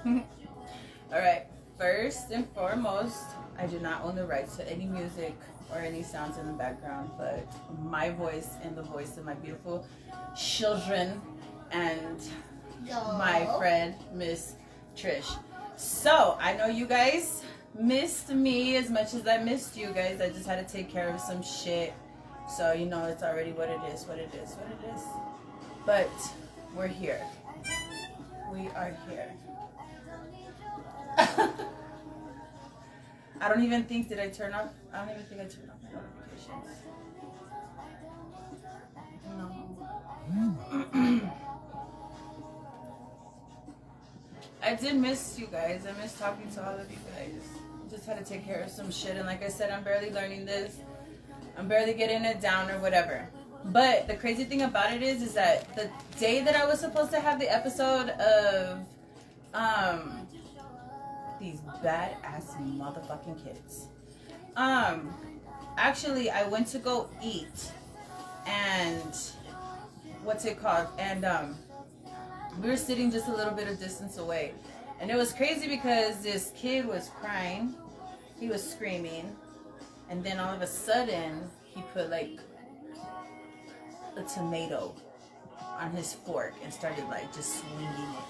Alright, first and foremost, I do not own the rights to any music or any sounds in the background, but my voice and the voice of my beautiful children and my friend, Miss Trish. So, I know you guys missed me as much as I missed you guys. I just had to take care of some shit. So, you know, it's already what it is. But we're here. We are here. I don't even think, did I turn off? I don't even think I turned off my notifications. No. I did miss you guys. I miss talking to all of you guys. Just had to take care of some shit. And like I said, I'm barely learning this. I'm barely getting it down or whatever. But the crazy thing about it is that the day that I was supposed to have the episode of these badass motherfucking kids. Actually I went to go eat and what's it called? And we were sitting just a little bit of distance away. And it was crazy because this kid was crying. He was screaming. And then all of a sudden he put like a tomato on his fork and started like just swinging it.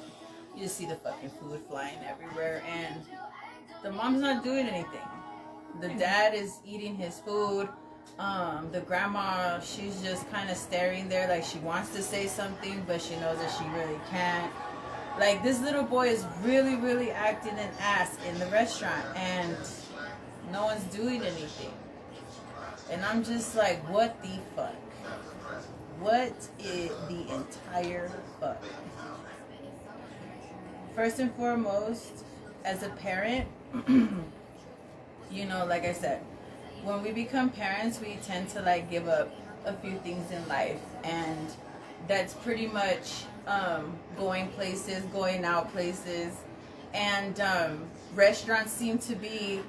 You just see the fucking food flying everywhere, and the mom's not doing anything. The dad is eating his food. The grandma, she's just kind of staring there like she wants to say something, but she knows that she really can't. Like, this little boy is really, really acting an ass in the restaurant, and no one's doing anything. And I'm just like, what the fuck? What is the entire fuck? First and foremost, as a parent, you know, like I said, when we become parents, we tend to like give up a few things in life, and that's pretty much going places, going out places, and restaurants seem to be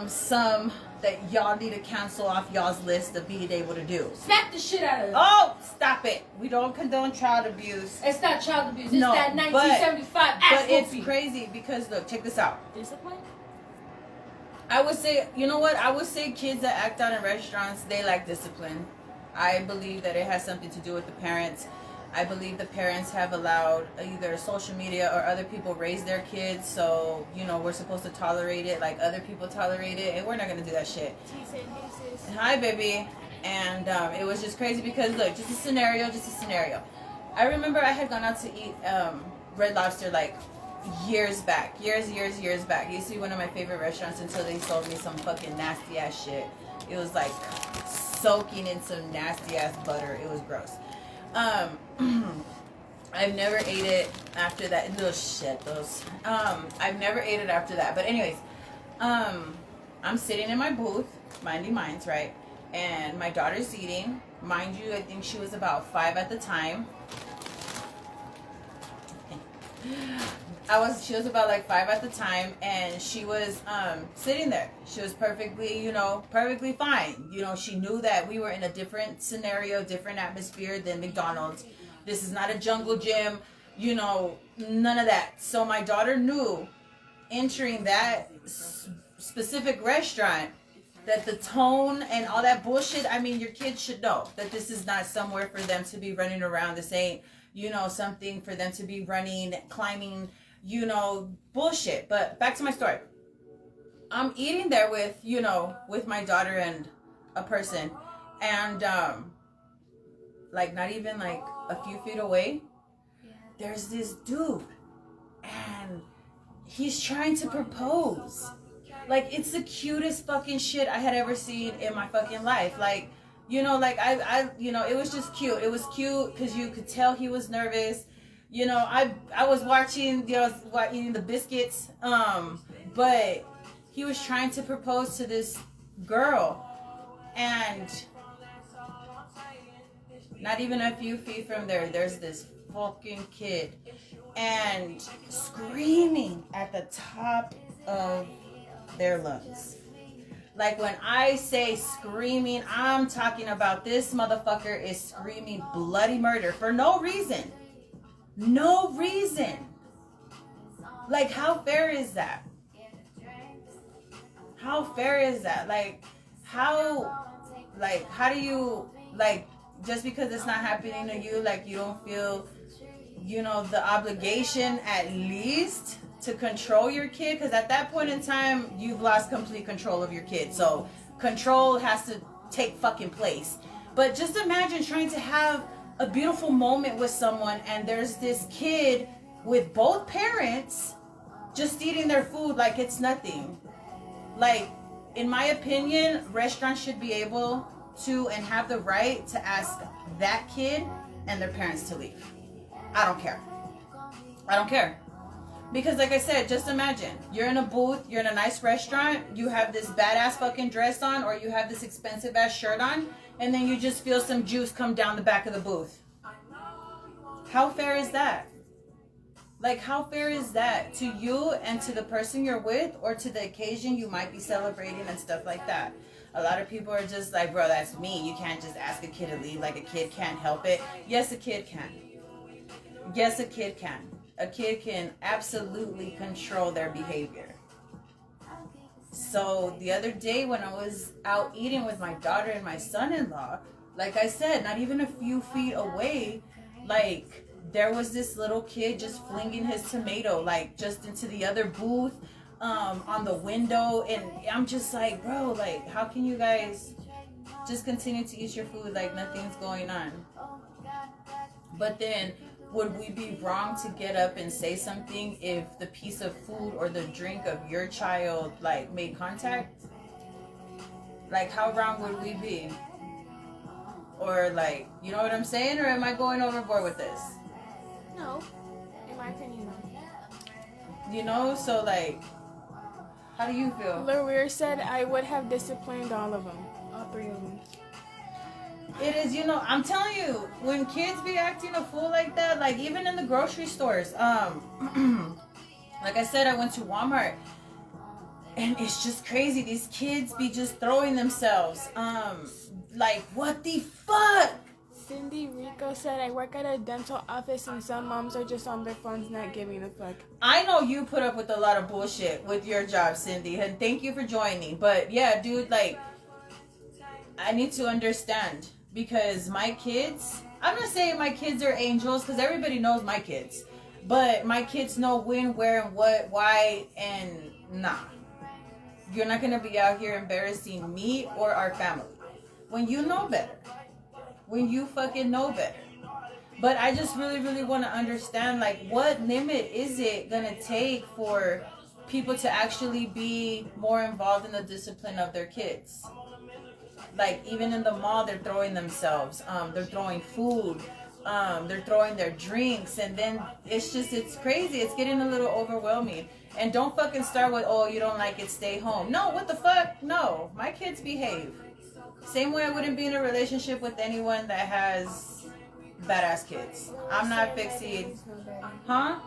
some that y'all need to cancel off y'all's list of being able to do. Smack the shit out of it. Oh, stop it. We don't condone child abuse. It's not child abuse. It's that 1975 but it's crazy because, look, check this out. Discipline? I would say, you know what? I would say kids that act out in restaurants, they lack discipline. I believe that it has something to do with the parents. I believe the parents have allowed either social media or other people raise their kids, so, you know, we're supposed to tolerate it like other people tolerate it, and we're not going to do that shit. Hi, baby. And it was just crazy because, look, just a scenario. I remember I had gone out to eat Red Lobster, like, years back. Years back. It used to be one of my favorite restaurants until they sold me some fucking nasty-ass shit. It was, like, soaking in some nasty-ass butter. It was gross. I've never ate it after that. I've never ate it after that. But anyways, I'm sitting in my booth, minding mines, right? And my daughter's eating. Mind you, I think she was about 5 at the time. She was about like 5 at the time, and she was sitting there. She was perfectly fine. You know, she knew that we were in a different scenario, different atmosphere than McDonald's. This is not a jungle gym, you know, none of that. So my daughter knew, entering that specific restaurant, that the tone and all that bullshit, I mean, your kids should know that this is not somewhere for them to be running around. This ain't, you know, something for them to be running, climbing, you know, bullshit. But back to my story. I'm eating there with, you know, with my daughter and a person. And, like, not even, like, a few feet away, there's this dude. And he's trying to propose. Like, it's the cutest fucking shit I had ever seen in my fucking life. Like, you know, like, I you know, it was just cute. It was cute because you could tell he was nervous. You know, I was watching, you know, eating the biscuits, but he was trying to propose to this girl, and not even a few feet from there's this fucking kid, and screaming at the top of their lungs. Like, when I say screaming, I'm talking about this motherfucker is screaming bloody murder for no reason. No reason. Like, how fair is that? How fair is that? Like, how do you, like, just because it's not happening to you, like, you don't feel, you know, the obligation at least to control your kid? Because at that point in time, you've lost complete control of your kid. So control has to take fucking place. But just imagine trying to have a beautiful moment with someone, and there's this kid with both parents just eating their food like it's nothing. Like, in my opinion, restaurants should be able to and have the right to ask that kid and their parents to leave. I don't care. I don't care. Because like I said, just imagine, you're in a booth, you're in a nice restaurant, you have this badass fucking dress on, or you have this expensive ass shirt on, and then you just feel some juice come down the back of the booth. How fair is that? Like, how fair is that to you and to the person you're with, or to the occasion you might be celebrating and stuff like that? A lot of people are just like, bro, that's me. You can't just ask a kid to leave. Like, a kid can't help it. Yes, a kid can. Yes, a kid can. A kid can absolutely control their behavior. So the other day when I was out eating with my daughter and my son-in-law, like I said, not even a few feet away, like, there was this little kid just flinging his tomato, like, just into the other booth, on the window. And I'm just like, bro, like, how can you guys just continue to eat your food like nothing's going on? But then, would we be wrong to get up and say something if the piece of food or the drink of your child, like, made contact? Like, how wrong would we be? Or, like, you know what I'm saying? Or am I going overboard with this? No, in my opinion, no. You know, so, like, how do you feel? Laurier said I would have disciplined all of them, all three of them. It is, you know, I'm telling you, when kids be acting a fool like that, like, even in the grocery stores, like I said, I went to Walmart, and it's just crazy. These kids be just throwing themselves, like, what the fuck? Cindy Rico said I work at a dental office and some moms are just on their phones not giving a fuck. I know you put up with a lot of bullshit with your job, Cindy, and thank you for joining. But yeah, dude, like, I need to understand, because my kids, I'm not saying my kids are angels, because everybody knows my kids, but my kids know when, where, and what, why, and nah. You're not going to be out here embarrassing me or our family when you know better. When you fucking know better. But I just really, really want to understand, like, what limit is it going to take for people to actually be more involved in the discipline of their kids? Like, even in the mall, they're throwing themselves. They're throwing food. They're throwing their drinks. And then it's crazy. It's getting a little overwhelming. And don't fucking start with, oh, you don't like it, stay home. No, what the fuck? No, my kids behave. Same way I wouldn't be in a relationship with anyone that has badass kids. I'm not fixing. Huh?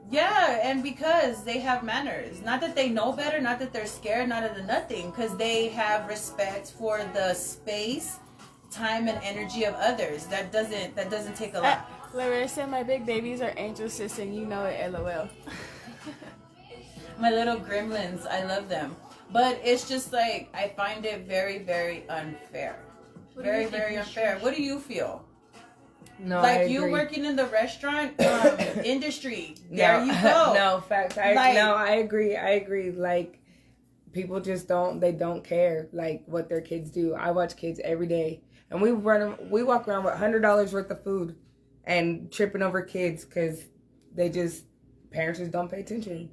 Yeah, and because they have manners. Not that they know better, not that they're scared, not of the nothing. Because they have respect for the space, time, and energy of others. That doesn't take a lot. Larissa said my big babies are angel sis and you know it, LOL. My little gremlins, I love them. But it's just like, I find it very, very unfair. Very, very unfair. What do you feel? No, like, I agree. you working in the restaurant industry. There you go. No, facts. I agree. Like, people just don't care, like, what their kids do. I watch kids every day. And we walk around with $100 worth of food and tripping over kids because parents just don't pay attention.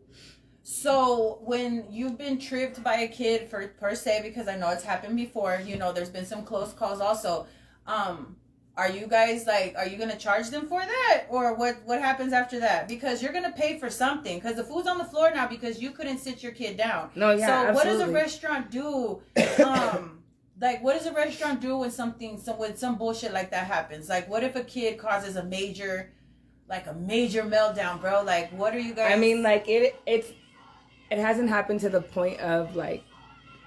So when you've been tripped by a kid per se, because I know it's happened before, you know, there's been some close calls also. Are you guys are you going to charge them for that? Or what happens after that? Because you're going to pay for something, because the food's on the floor now because you couldn't sit your kid down. No, yeah, so absolutely. What does a restaurant do? What does a restaurant do when some bullshit like that happens? Like, what if a kid causes a major meltdown, bro? Like, what are you guys? I mean, like, it hasn't happened to the point of, like,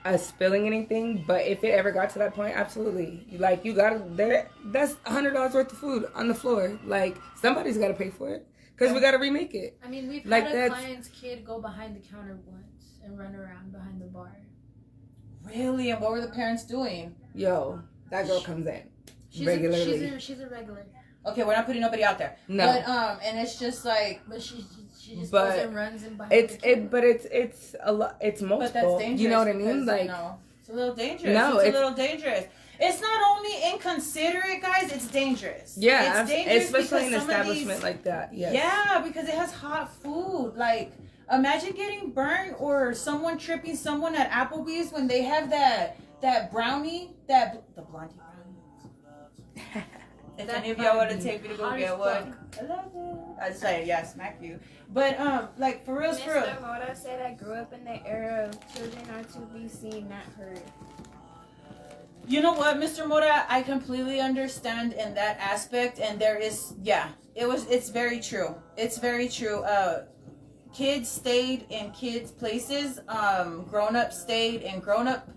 us spilling anything, but if it ever got to that point, absolutely. Like, that's $100 worth of food on the floor. Like, somebody's got to pay for it. because we got to remake it. I mean, we've Like, had a that's- client's kid go behind the counter once and run around behind the bar. Really? And what were the parents doing? Yo, that girl comes in She's regularly. she's a regular. Okay, we're not putting nobody out there. No. But and it's just like, But she just But goes and runs and behind it's the counter. it, but it's a lot. It's multiple. but that's dangerous. You know what I because, mean? Like, you know, it's a little dangerous. No, it's a it's- little dangerous. It's not only inconsiderate, guys. It's dangerous. yeah, it's dangerous especially an because some of establishment these- like that. Yes. Yeah, because it has hot food. Like, imagine getting burned or someone tripping someone at Applebee's when they have that brownie, the blondie brownie. If That any of y'all want to brownie. take me to go Hot get as one, fuck. I love it. I'd say, yeah, smack you. But, like, for real, for real. Mr. Moda said I grew up in the era of children are to be seen, not heard. You know what, Mr. Mora, I completely understand in that aspect, and there is, yeah, it's very true. It's very true. Kids stayed in kids' places, grown-ups stayed in grown-up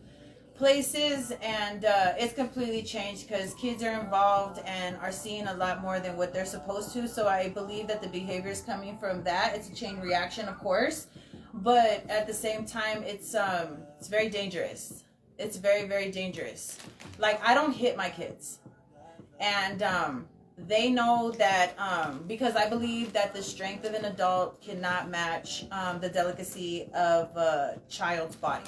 places, and it's completely changed because kids are involved and are seeing a lot more than what they're supposed to. So I believe that the behavior is coming from that. It's a chain reaction, of course, but at the same time, it's very dangerous. It's very, very dangerous. Like, I don't hit my kids, and they know that because I believe that the strength of an adult cannot match the delicacy of a child's body.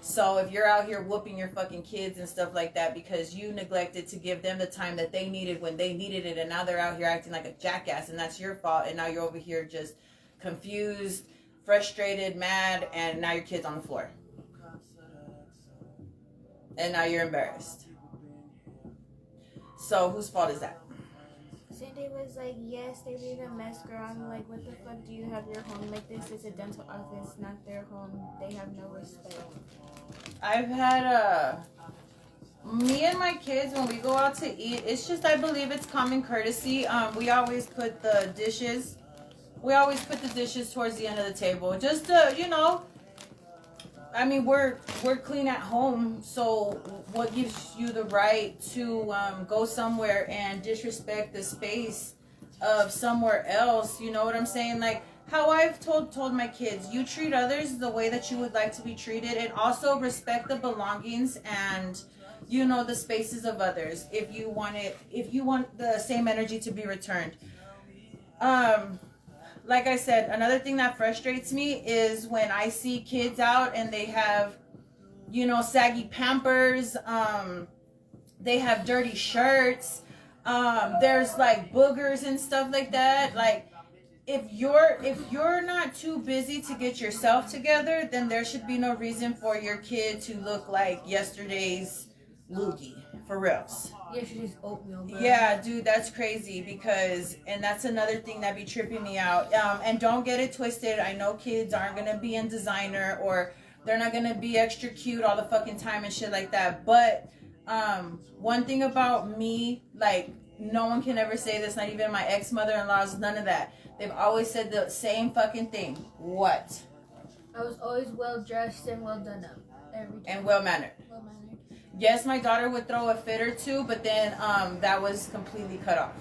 So if you're out here whooping your fucking kids and stuff like that because you neglected to give them the time that they needed when they needed it, and now they're out here acting like a jackass, and that's your fault, and now you're over here just confused, frustrated, mad, and now your kid's on the floor. And now you're embarrassed. So whose fault is that? Cindy was like, yes, they leave a mess, girl. I'm like, what the fuck do you have your home like this? It's a dental office, not their home. They have no respect. I've had me and my kids, when we go out to eat, it's just, I believe it's common courtesy. We always put the dishes towards the end of the table, just to, you know, I mean, we're clean at home, so what gives you the right to go somewhere and disrespect the space of somewhere else? You know what I'm saying? Like, how I've told my kids, you treat others the way that you would like to be treated, and also respect the belongings and, you know, the spaces of others if you want the same energy to be returned. Like I said, another thing that frustrates me is when I see kids out and they have, you know, saggy Pampers, they have dirty shirts, there's like boogers and stuff like that. Like, if you're not too busy to get yourself together, then there should be no reason for your kid to look like yesterday's loogie, for reals. Yesterday's oatmeal, bro. Yeah, dude, that's crazy and that's another thing that be tripping me out. And don't get it twisted. I know kids aren't going to be in designer, or they're not going to be extra cute all the fucking time and shit like that. But one thing about me, like, no one can ever say this, not even my ex-mother-in-laws, none of that. They've always said the same fucking thing. What? I was always well dressed and well done up. Every time. And well-mannered. Well-mannered. Yes, my daughter would throw a fit or two, but then that was completely cut off.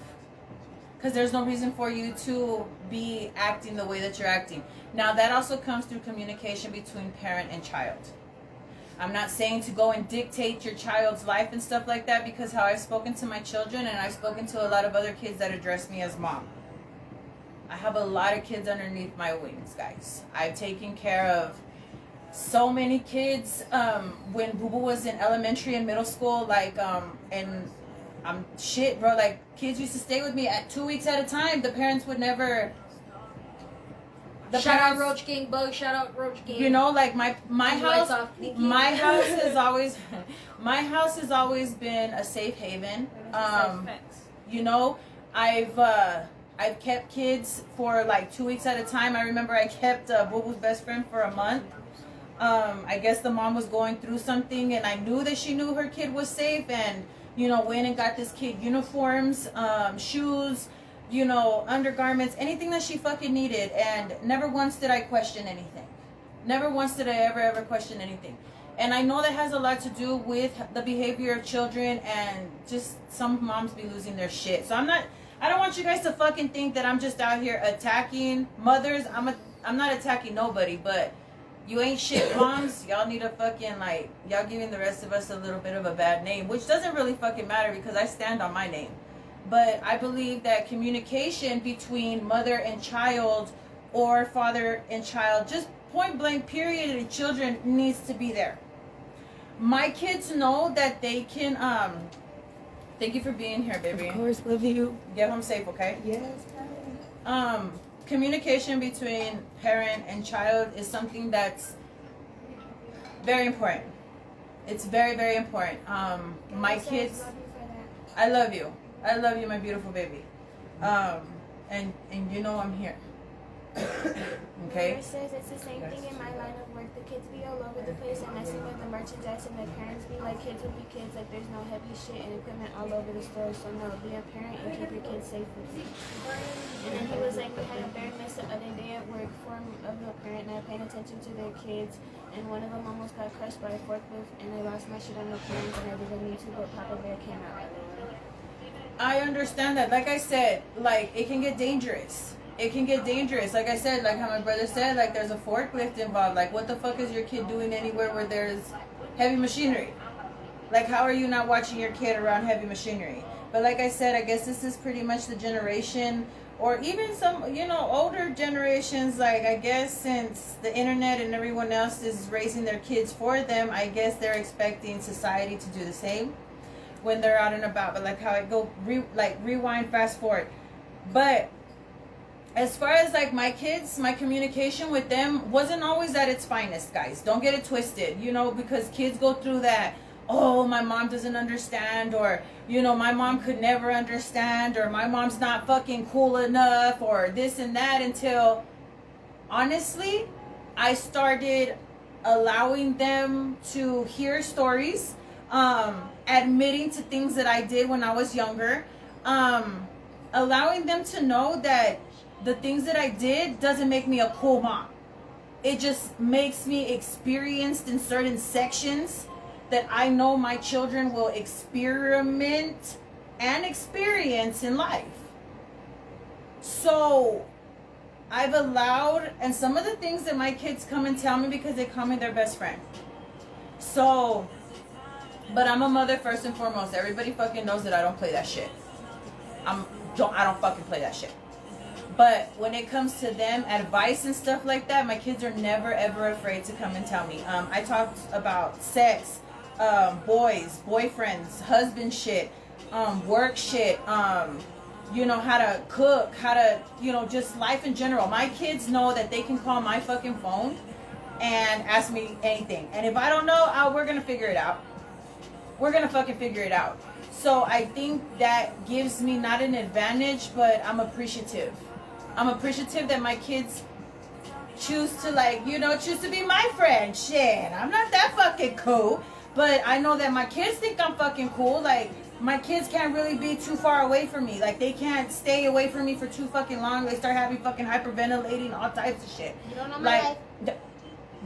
Because there's no reason for you to be acting the way that you're acting. Now, that also comes through communication between parent and child. I'm not saying to go and dictate your child's life and stuff like that, because how I've spoken to my children, and I've spoken to a lot of other kids that address me as mom. I have a lot of kids underneath my wings, guys. I've taken care of so many kids when Boo Boo was in elementary and middle school, like and shit, bro, like, kids used to stay with me at 2 weeks at a time. The parents would never Shout out Roach Gang Bug, shout out Roach Gang. You know, like my house my house has always been a safe haven. You know, I've kept kids for like 2 weeks at a time. I remember I kept Boo Boo's best friend for a month. I guess the mom was going through something, and I knew that she knew her kid was safe, and, you know, went and got this kid uniforms, shoes, you know, undergarments, anything that she fucking needed, and never once did I question anything. Never once did I ever question anything. And I know that has a lot to do with the behavior of children, and just some moms be losing their shit. So I'm I don't want you guys to fucking think that I'm just out here attacking mothers. I'm not attacking nobody, but you ain't shit moms. Y'all need to fucking, like, y'all giving the rest of us a little bit of a bad name, which doesn't really fucking matter because I stand on my name. But I believe that communication between mother and child or father and child, just point blank period, and children needs to be there. My kids know that they can, thank you for being here, baby. Of course, love you. Get home safe, okay? Yes. Communication between parent and child is something that's very important. It's very, very important. My kids, I love you. I love you, my beautiful baby. And you know I'm here. Okay? It says it's the same thing in my line of work. The kids be all over the place and messing with the merchandise, and the parents be like, kids will be kids. Like, there's no heavy shit and equipment all over the store. So no, be a parent and keep your kids safe with you. And then he was like, we had a bear miss the other day at work. Form of a parent not paying attention to their kids, and one of them almost got crushed by a forklift, and I lost my shit on the plans, and I didn't need to, but Papa Bear came out right away. I understand that. Like I said, like, it can get dangerous. It can get dangerous. Like I said, like how my brother said, like, there's a forklift involved. Like, what the fuck is your kid doing anywhere where there's heavy machinery? Like, how are you not watching your kid around heavy machinery? But like I said, I guess this is pretty much the generation, or even some, you know, older generations, like, I guess since the internet and everyone else is raising their kids for them, I guess they're expecting society to do the same when they're out and about. But like how it go, rewind, fast forward. But as far as like my kids, my communication with them wasn't always at its finest, guys. Don't get it twisted, you know, because kids go through that, oh, my mom doesn't understand, or, you know, my mom could never understand, or my mom's not fucking cool enough, or this and that, until honestly, I started allowing them to hear stories, admitting to things that I did when I was younger, allowing them to know that the things that I did doesn't make me a cool mom. It just makes me experienced in certain sections that I know my children will experiment and experience in life. So I've allowed, and some of the things that my kids come and tell me because they call me their best friend. So, but I'm a mother first and foremost. Everybody fucking knows that I don't play that shit. I don't fucking play that shit. But when it comes to them, advice and stuff like that, my kids are never ever afraid to come and tell me. I talked about sex, boys, boyfriends, husband shit, work shit, you know, how to cook, how to, you know, just life in general. My kids know that they can call my fucking phone and ask me anything. And if I don't know, we're going to figure it out. We're going to fucking figure it out. So I think that gives me not an advantage, but I'm appreciative. I'm appreciative that my kids choose to, like, you know, choose to be my friend. Shit, I'm not that fucking cool. But I know that my kids think I'm fucking cool. Like, my kids can't really be too far away from me. Like, they can't stay away from me for too fucking long. They start having fucking hyperventilating, all types of shit. You don't know my life.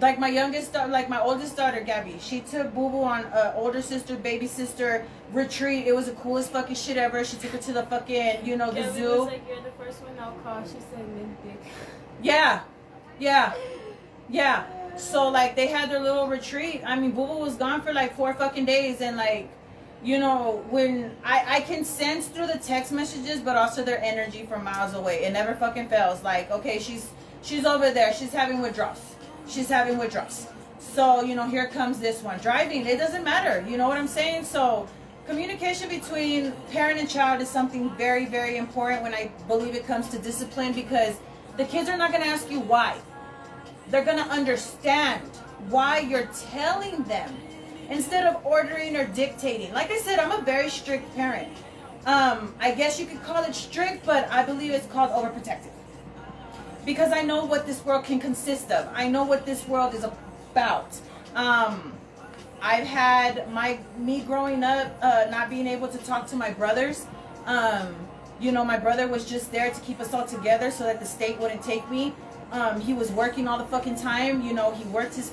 Like my youngest daughter, like my oldest daughter, Gabby, she took Boo Boo on older sister, baby sister retreat. It was the coolest fucking shit ever. She took her to the fucking, you know, the Gabby zoo. was like, you're the first one I'll call. She said, dick. Yeah. So like they had their little retreat. I mean, Boo Boo was gone for like 4 fucking days, and like, you know, when I can sense through the text messages, but also their energy from miles away. It never fucking fails. Like, okay, she's over there. She's having withdrawals. So, you know, here comes this one. Driving, it doesn't matter. You know what I'm saying? So, communication between parent and child is something very, very important when I believe it comes to discipline, because the kids are not going to ask you why. They're going to understand why you're telling them instead of ordering or dictating. Like I said, I'm a very strict parent. I guess you could call it strict, but I believe it's called overprotective. Because I know what this world can consist of. I know what this world is about. I've had me growing up not being able to talk to my brothers. You know, my brother was just there to keep us all together so that the state wouldn't take me. He was working all the fucking time. You know, he worked his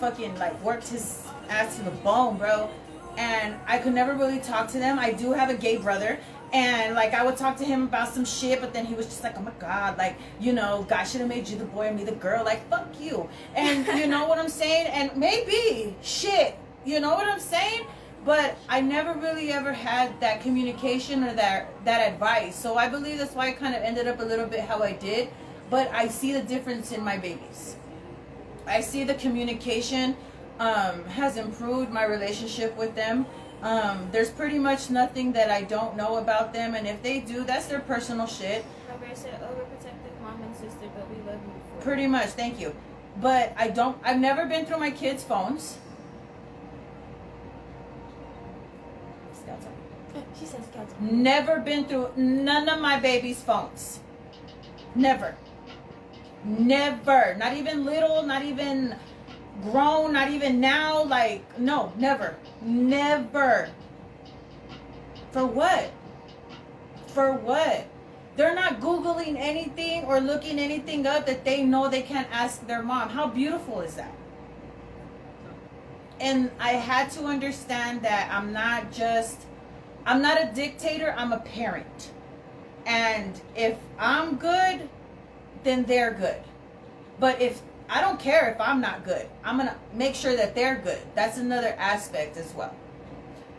ass to the bone, bro. And I could never really talk to them. I do have a gay brother, And like I would talk to him about some shit, but then he was just like, oh my God, like, you know, God should have made you the boy and me the girl. Like, fuck you. And you know what I'm saying? And maybe shit, you know what I'm saying? But I never really ever had that communication or that advice. So I believe that's why I kind of ended up a little bit how I did. But I see the difference in my babies. I see the communication has improved my relationship with them. There's pretty much nothing that I don't know about them, and if they do, that's their personal shit. Remember, I said overprotective mom and sister, but we love you. Pretty much, thank you. But I've never been through my kids' phones. She says cats. Never been through none of my baby's phones. Never. Never. Not even little, not even grown, not even now. Like, no, never. Never. For what? For what? They're not Googling anything or looking anything up that they know they can't ask their mom. How beautiful is that? And I had to understand that I'm not a dictator, I'm a parent. And if I'm good, then they're good. But if I don't care if I'm not good, I'm going to make sure that they're good. That's another aspect as well.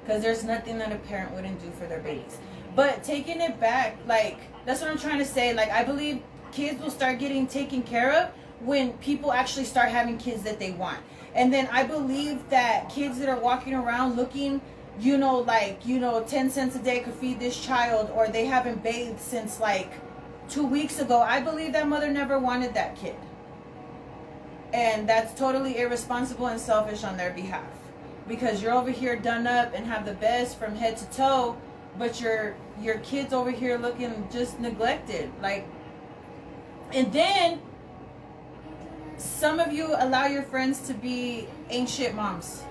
Because there's nothing that a parent wouldn't do for their babies. But taking it back, like, that's what I'm trying to say. Like, I believe kids will start getting taken care of when people actually start having kids that they want. And then I believe that kids that are walking around looking, 10 cents a day could feed this child, or they haven't bathed since like 2 weeks ago. I believe that mother never wanted that kid. And that's totally irresponsible and selfish on their behalf. Because you're over here done up and have the best from head to toe, but your kid's over here looking just neglected. Like, and then some of you allow your friends to be ain't shit moms.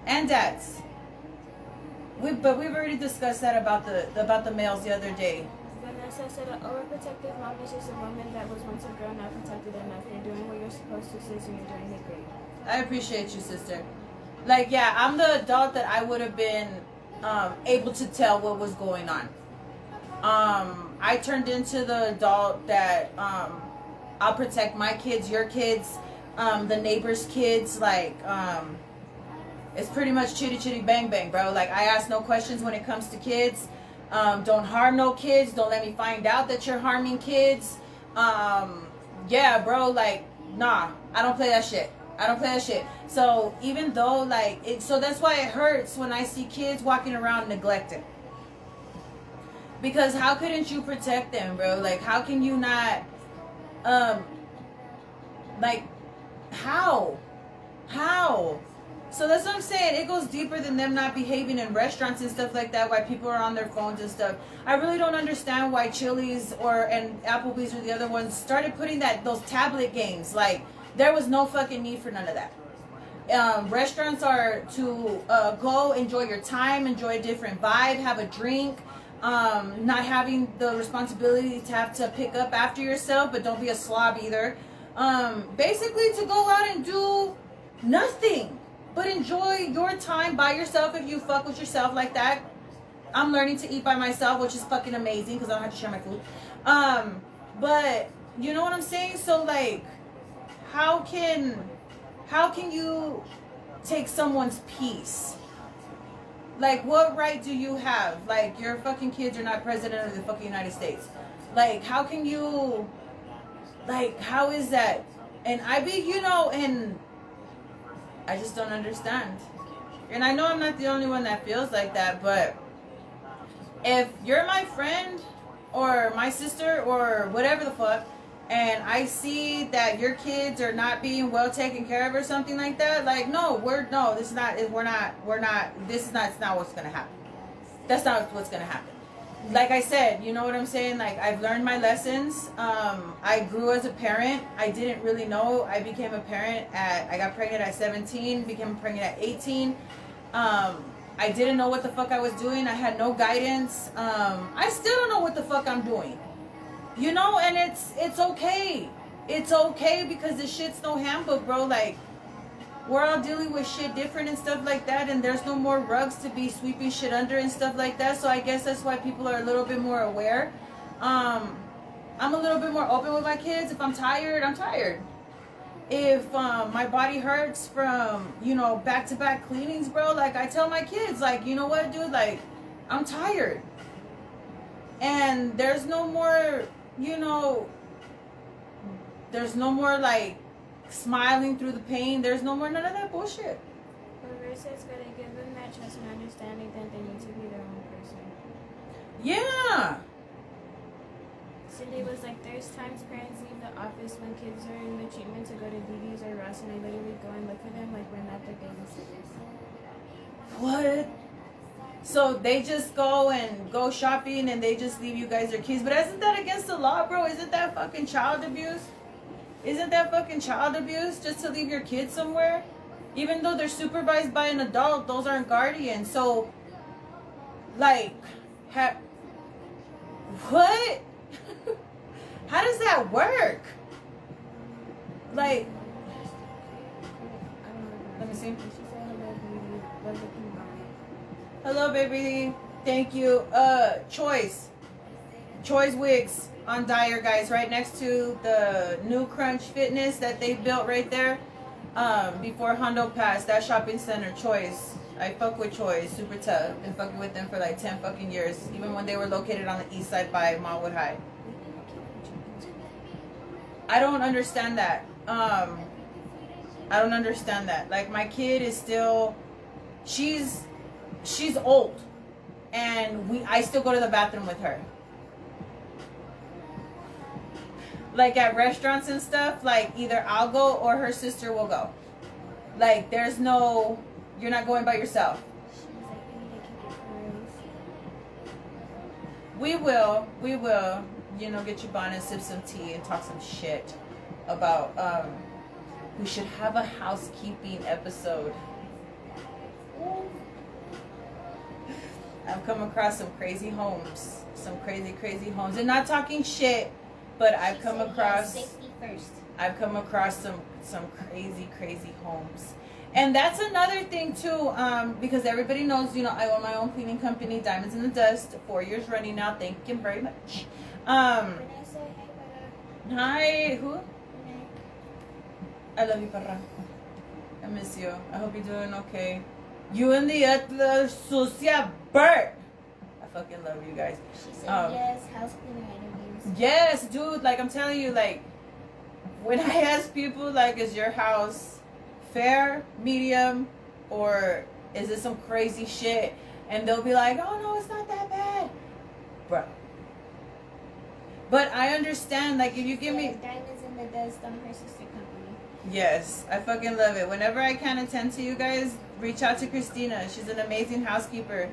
And dads. But we've already discussed that about the males the other day. Vanessa said an overprotective mom is just a woman that was once a girl, not protected enough. You're doing what you're supposed to, sis, and you're doing it great. I appreciate you, sister. Like, yeah, I'm the adult that I would have been able to tell what was going on. I turned into the adult that I'll protect my kids, your kids, the neighbors' kids. Like, it's pretty much chitty chitty bang bang, bro. Like, I ask no questions when it comes to kids. Don't harm no kids. Don't let me find out that you're harming kids. Yeah, bro, like, nah, I don't play that shit. I don't play that shit. So even though, like, so that's why it hurts when I see kids walking around neglected. Because how couldn't you protect them, bro? Like, how can you not, like, how? So that's what I'm saying. It goes deeper than them not behaving in restaurants and stuff like that, why people are on their phones and stuff. I really don't understand why Chili's and Applebee's or the other ones started putting those tablet games. Like, there was no fucking need for none of that. Restaurants are to go, enjoy your time, enjoy a different vibe, have a drink, not having the responsibility to have to pick up after yourself, but don't be a slob either. Basically to go out and do nothing but enjoy your time by yourself if you fuck with yourself like that. I'm learning to eat by myself, which is fucking amazing because I don't have to share my food. But you know what I'm saying? So, like, how can you take someone's peace? Like, what right do you have? Like, your fucking kids are not president of the fucking United States. Like, how can you, like, how is that? And and I just don't understand. And I know I'm not the only one that feels like that, but if you're my friend or my sister or whatever the fuck, and I see that your kids are not being well taken care of or something like that, like, it's not what's gonna happen. That's not what's gonna happen. Like I said, you know what I'm saying? Like, I've learned my lessons. I grew as a parent. I didn't really know. I became a parent I got pregnant at 17, became pregnant at 18. I didn't know what the fuck I was doing. I had no guidance. I still don't know what the fuck I'm doing. You know, and it's okay. It's okay because this shit's no handbook, bro. Like, we're all dealing with shit different and stuff like that, and there's no more rugs to be sweeping shit under and stuff like that. So I guess that's why people are a little bit more aware. I'm a little bit more open with my kids. If I'm tired, I'm tired. If my body hurts from, you know, back-to-back cleanings, bro, like, I tell my kids, like, you know what, dude, like, I'm tired. And there's no more, you know, there's no more, like, smiling through the pain. There's no more none of that bullshit. Whoever says gonna give them that trust and understanding that they need to be their own person. Yeah. Cindy was like, there's times parents leave the office when kids are in the treatment to go to Didi's or Ross, and I literally go and look for them like we're not their babysitters. What? So they just go shopping and they just leave you guys your keys. But isn't that against the law, bro? Isn't that fucking child abuse? Isn't that fucking child abuse just to leave your kids somewhere? Even though they're supervised by an adult, those aren't guardians. So, like, what? How does that work? Like, let me see. She said hello, baby. Love the pink bonnet. Hello, baby. Thank you. Choice wigs on Dyer, guys, right next to the new Crunch Fitness that they built right there. Before Hondo passed, that shopping center, Choice. I fuck with Choice, super tough. Been fucking with them for like 10 fucking years, even when they were located on the east side by Malwood High. I don't understand that. I don't understand that. Like, my kid is still, she's old, and I still go to the bathroom with her. Like, at restaurants and stuff, like, either I'll go or her sister will go. Like, there's no, you're not going by yourself. She was like, we need to keep it for reals. We will, you know, get your bonnet, sip some tea, and talk some shit about, we should have a housekeeping episode. I've come across some crazy homes. Some crazy homes. And not talking shit, but I've come across, safety first. I've come across some crazy homes. And that's another thing too, because everybody knows, you know, I own my own cleaning company, Diamonds in the Dust, 4 years running now. Thank you very much. Hi, who? I love you, Parra. I miss you. I hope you're doing okay. You and the other sucia bird. I fucking love you guys. She said yes, house cleaning interviews. Yes, dude. Like, I'm telling you, like, when I ask people, like, is your house fair, medium, or is it some crazy shit? And they'll be like, oh, no, it's not that bad. Bro. But I understand, like, if you give me... Diamonds in the Dust on her sister company. Yes, I fucking love it. Whenever I can attend to you guys, reach out to Christina. She's an amazing housekeeper.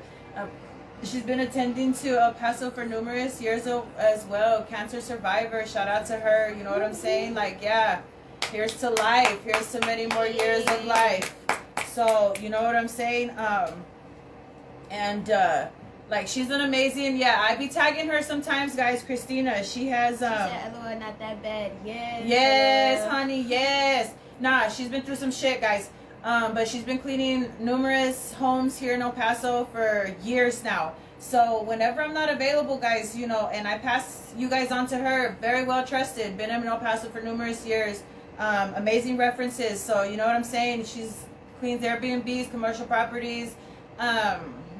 She's been attending to El Paso for numerous years as well. Cancer survivor. Shout out to her. You know what I'm saying? Like, yeah, here's to life. Here's to many more years of life. So, you know what I'm saying? Like, she's an amazing, yeah, I be tagging her sometimes, guys. Christina, she has, She said, LOL, not that bad. Yes. Yes, honey, yes. Nah, she's been through some shit, guys. But she's been cleaning numerous homes here in El Paso for years now. So whenever I'm not available, guys, you know, and I pass you guys on to her, very well trusted, been in El Paso for numerous years, amazing references. So you know what I'm saying? She's cleans Airbnbs, commercial properties,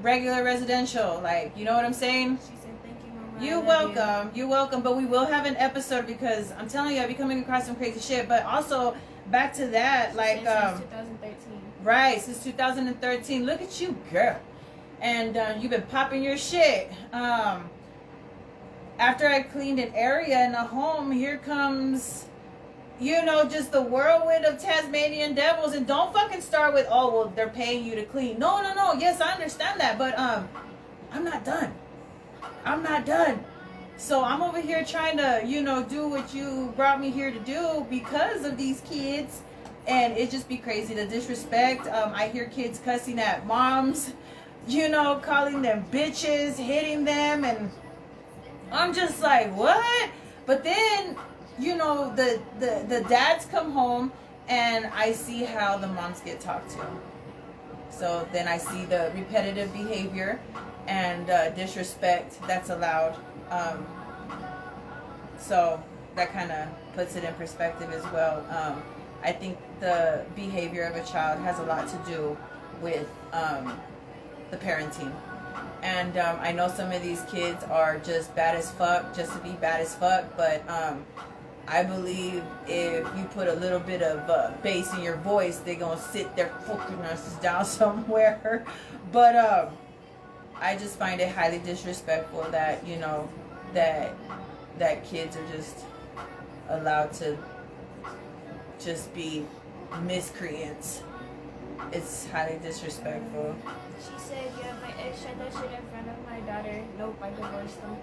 regular residential, like, you know what I'm saying? She said, thank you, Mama. You're welcome. You're welcome. But we will have an episode because I'm telling you, I'll be coming across some crazy shit. But also, back to that, like, since 2013. right, since 2013. Look at you, girl. And you've been popping your shit. After I cleaned an area in a home, here comes, you know, just the whirlwind of Tasmanian devils. And don't fucking start with, oh, well, they're paying you to clean. No. Yes, I understand that. But I'm not done. I'm not done. So I'm over here trying to, you know, do what you brought me here to do because of these kids. And it just be crazy. The disrespect. I hear kids cussing at moms, you know, calling them bitches, hitting them. And I'm just like, what? But then, you know, the dads come home and I see how the moms get talked to. So then I see the repetitive behavior and disrespect that's allowed. So that kind of puts it in perspective as well. I think the behavior of a child has a lot to do with the parenting. And I know some of these kids are just bad as fuck, just to be bad as fuck, but I believe if you put a little bit of bass in your voice, they're going to sit their fucking asses down somewhere. But I just find it highly disrespectful that, you know, that kids are just allowed to just be miscreants. It's highly disrespectful. She said, yeah, my ex said that shit in front of my daughter. Nope, I divorced them.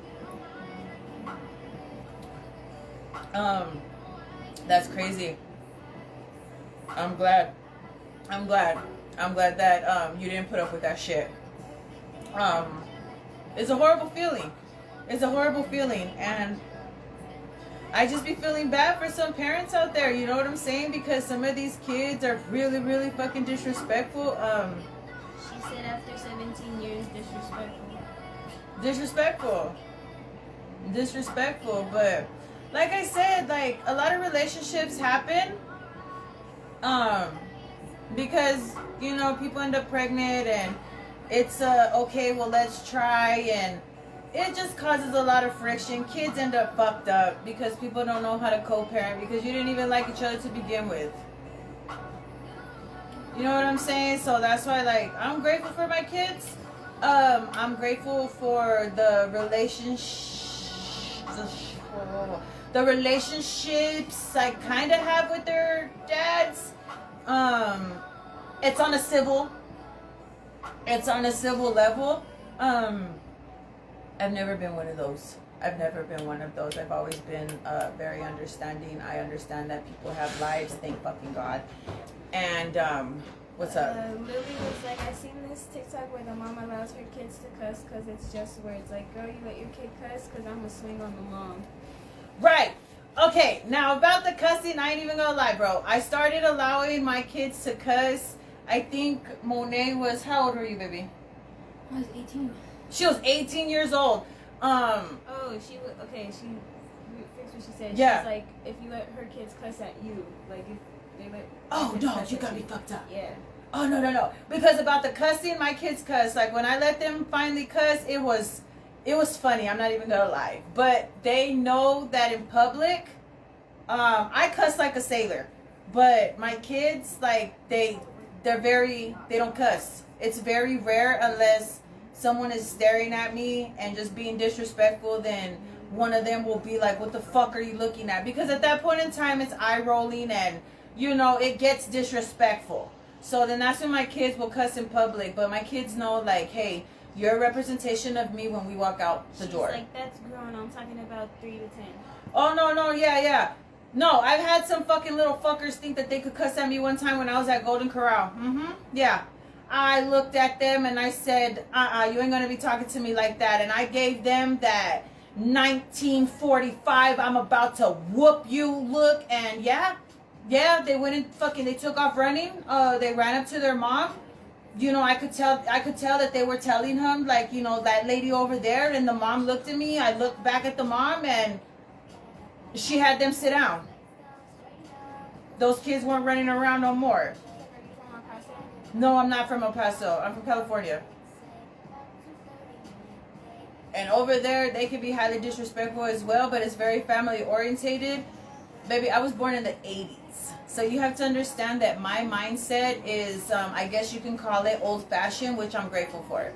That's crazy. I'm glad that you didn't put up with that shit. It's a horrible feeling. And I just be feeling bad for some parents out there, you know what I'm saying? Because some of these kids are really, really fucking disrespectful. She said after 17 years, Disrespectful, but like I said, like a lot of relationships happen because, you know, people end up pregnant and it's okay, well, let's try, and it just causes a lot of friction. Kids end up fucked up because people don't know how to co-parent because you didn't even like each other to begin with. You know what I'm saying? So that's why, like, I'm grateful for my kids. I'm grateful for the relationships I kind of have with their dads. It's on a civil level. I've never been one of those. I've always been very understanding. I understand that people have lives, thank fucking God. And what's up? Lily was like, I seen this TikTok where the mom allows her kids to cuss because it's just words. Like, girl, you let your kid cuss because I'm going to swing on the mom. Right. Okay, now about the cussing, I ain't even gonna lie, bro. I started allowing my kids to cuss. I think Monet was, how old were you, baby? I was 18. She was 18 years old. Oh, she was, okay, she fixed what she said. Yeah. She's like, if you let her kids cuss at you, like if they let Oh, kids no, cuss you at got me fucked up. Yeah. Oh, no. Because about the cussing, my kids cuss. Like, when I let them finally cuss, it was funny. I'm not even gonna lie. But they know that in public, I cuss like a sailor. But my kids, like, they don't cuss. It's very rare unless someone is staring at me and just being disrespectful, then one of them will be like, what the fuck are you looking at? Because at that point in time, it's eye rolling and, you know, it gets disrespectful. So then that's when my kids will cuss in public. But my kids know, like, hey, you're a representation of me when we walk out the door. She's like, that's grown. I'm talking about 3 to 10. Oh, no, yeah. No, I've had some fucking little fuckers think that they could cuss at me one time when I was at Golden Corral. Yeah. I looked at them and I said, you ain't gonna be talking to me like that. And I gave them that 1945, I'm about to whoop you look. And yeah, they went and they took off running. They ran up to their mom. You know, I could tell that they were telling him, like, you know, that lady over there. And the mom looked at me. I looked back at the mom and she had them sit down. Those kids weren't running around no more. No, I'm not from El Paso. I'm from California. And over there, they can be highly disrespectful as well, but it's very family orientated. Baby, I was born in the 80s. So you have to understand that my mindset is, I guess you can call it old-fashioned, which I'm grateful for.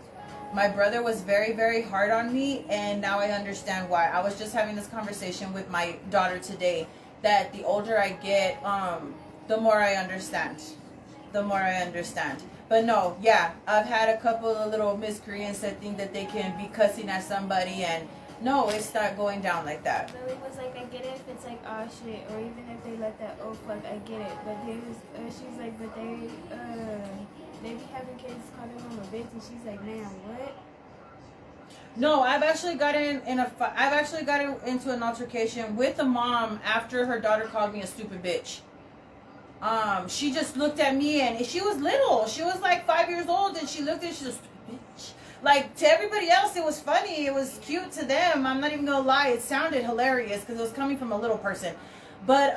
My brother was very, very hard on me, and now I understand why. I was just having this conversation with my daughter today, that the older I get, the more I understand. But no, yeah, I've had a couple of little miscreants that think that they can be cussing at somebody, and no, it's not going down like that. Lily was like, I get it if it's like, oh shit, or even if they let that, oh fuck, I get it. But she's like, but they be having kids call their mom a bitch, and she's like, man, what? No, I've actually gotten into an altercation with the mom after her daughter called me a stupid bitch. she just looked at me, and she was little. She was like 5 years old, and she looked at, she was, bitch. Like, to everybody else, it was funny. It was cute to them. I'm not even gonna lie. It sounded hilarious because it was coming from a little person. But,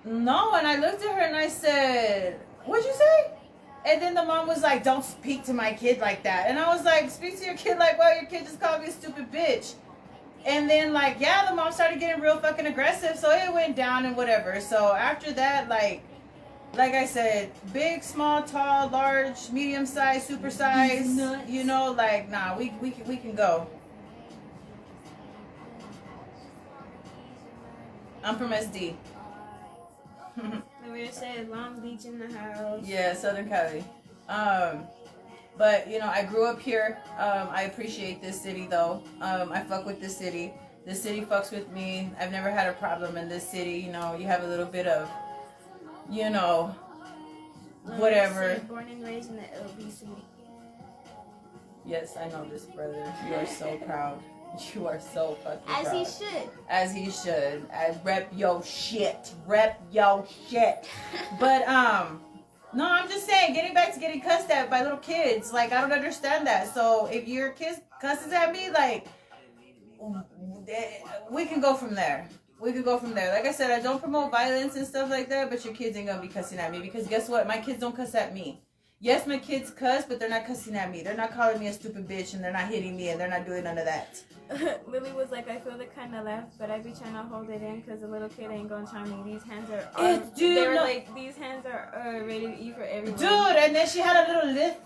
no, and I looked at her and I said, what'd you say? And then the mom was like, don't speak to my kid like that. And I was like, speak to your kid like, well, your kid just called me a stupid bitch. And then, like, yeah, the mom started getting real fucking aggressive. So it went down and whatever. So after that, like I said, big, small, tall, large, medium size, super size, you know, like, nah, we can go. I'm from SD. We said Long Beach in the house. Yeah, Southern Cali. But, you know, I grew up here. I appreciate this city, though. I fuck with this city. This city fucks with me. I've never had a problem in this city. You know, you have a little bit of, you know, whatever. Born and raised in the LB city. Yes, I know this, brother. You are so proud. You are so fucking proud. As he should. As he should. As rep yo shit. Rep yo shit. But, no, I'm just saying, getting back to getting cussed at by little kids. Like, I don't understand that. So, if your kid cusses at me, like, we can go from there. We could go from there. Like I said, I don't promote violence and stuff like that, but your kids ain't gonna be cussing at me because guess what? My kids don't cuss at me. Yes, my kids cuss, but they're not cussing at me. They're not calling me a stupid bitch, and they're not hitting me, and they're not doing none of that. Lily was like, I feel the kind of laugh, but I be trying to hold it in because the little kid ain't gonna try me. These hands are, they were like, these hands are ready to eat for everyone. Dude, and then she had a little lisp.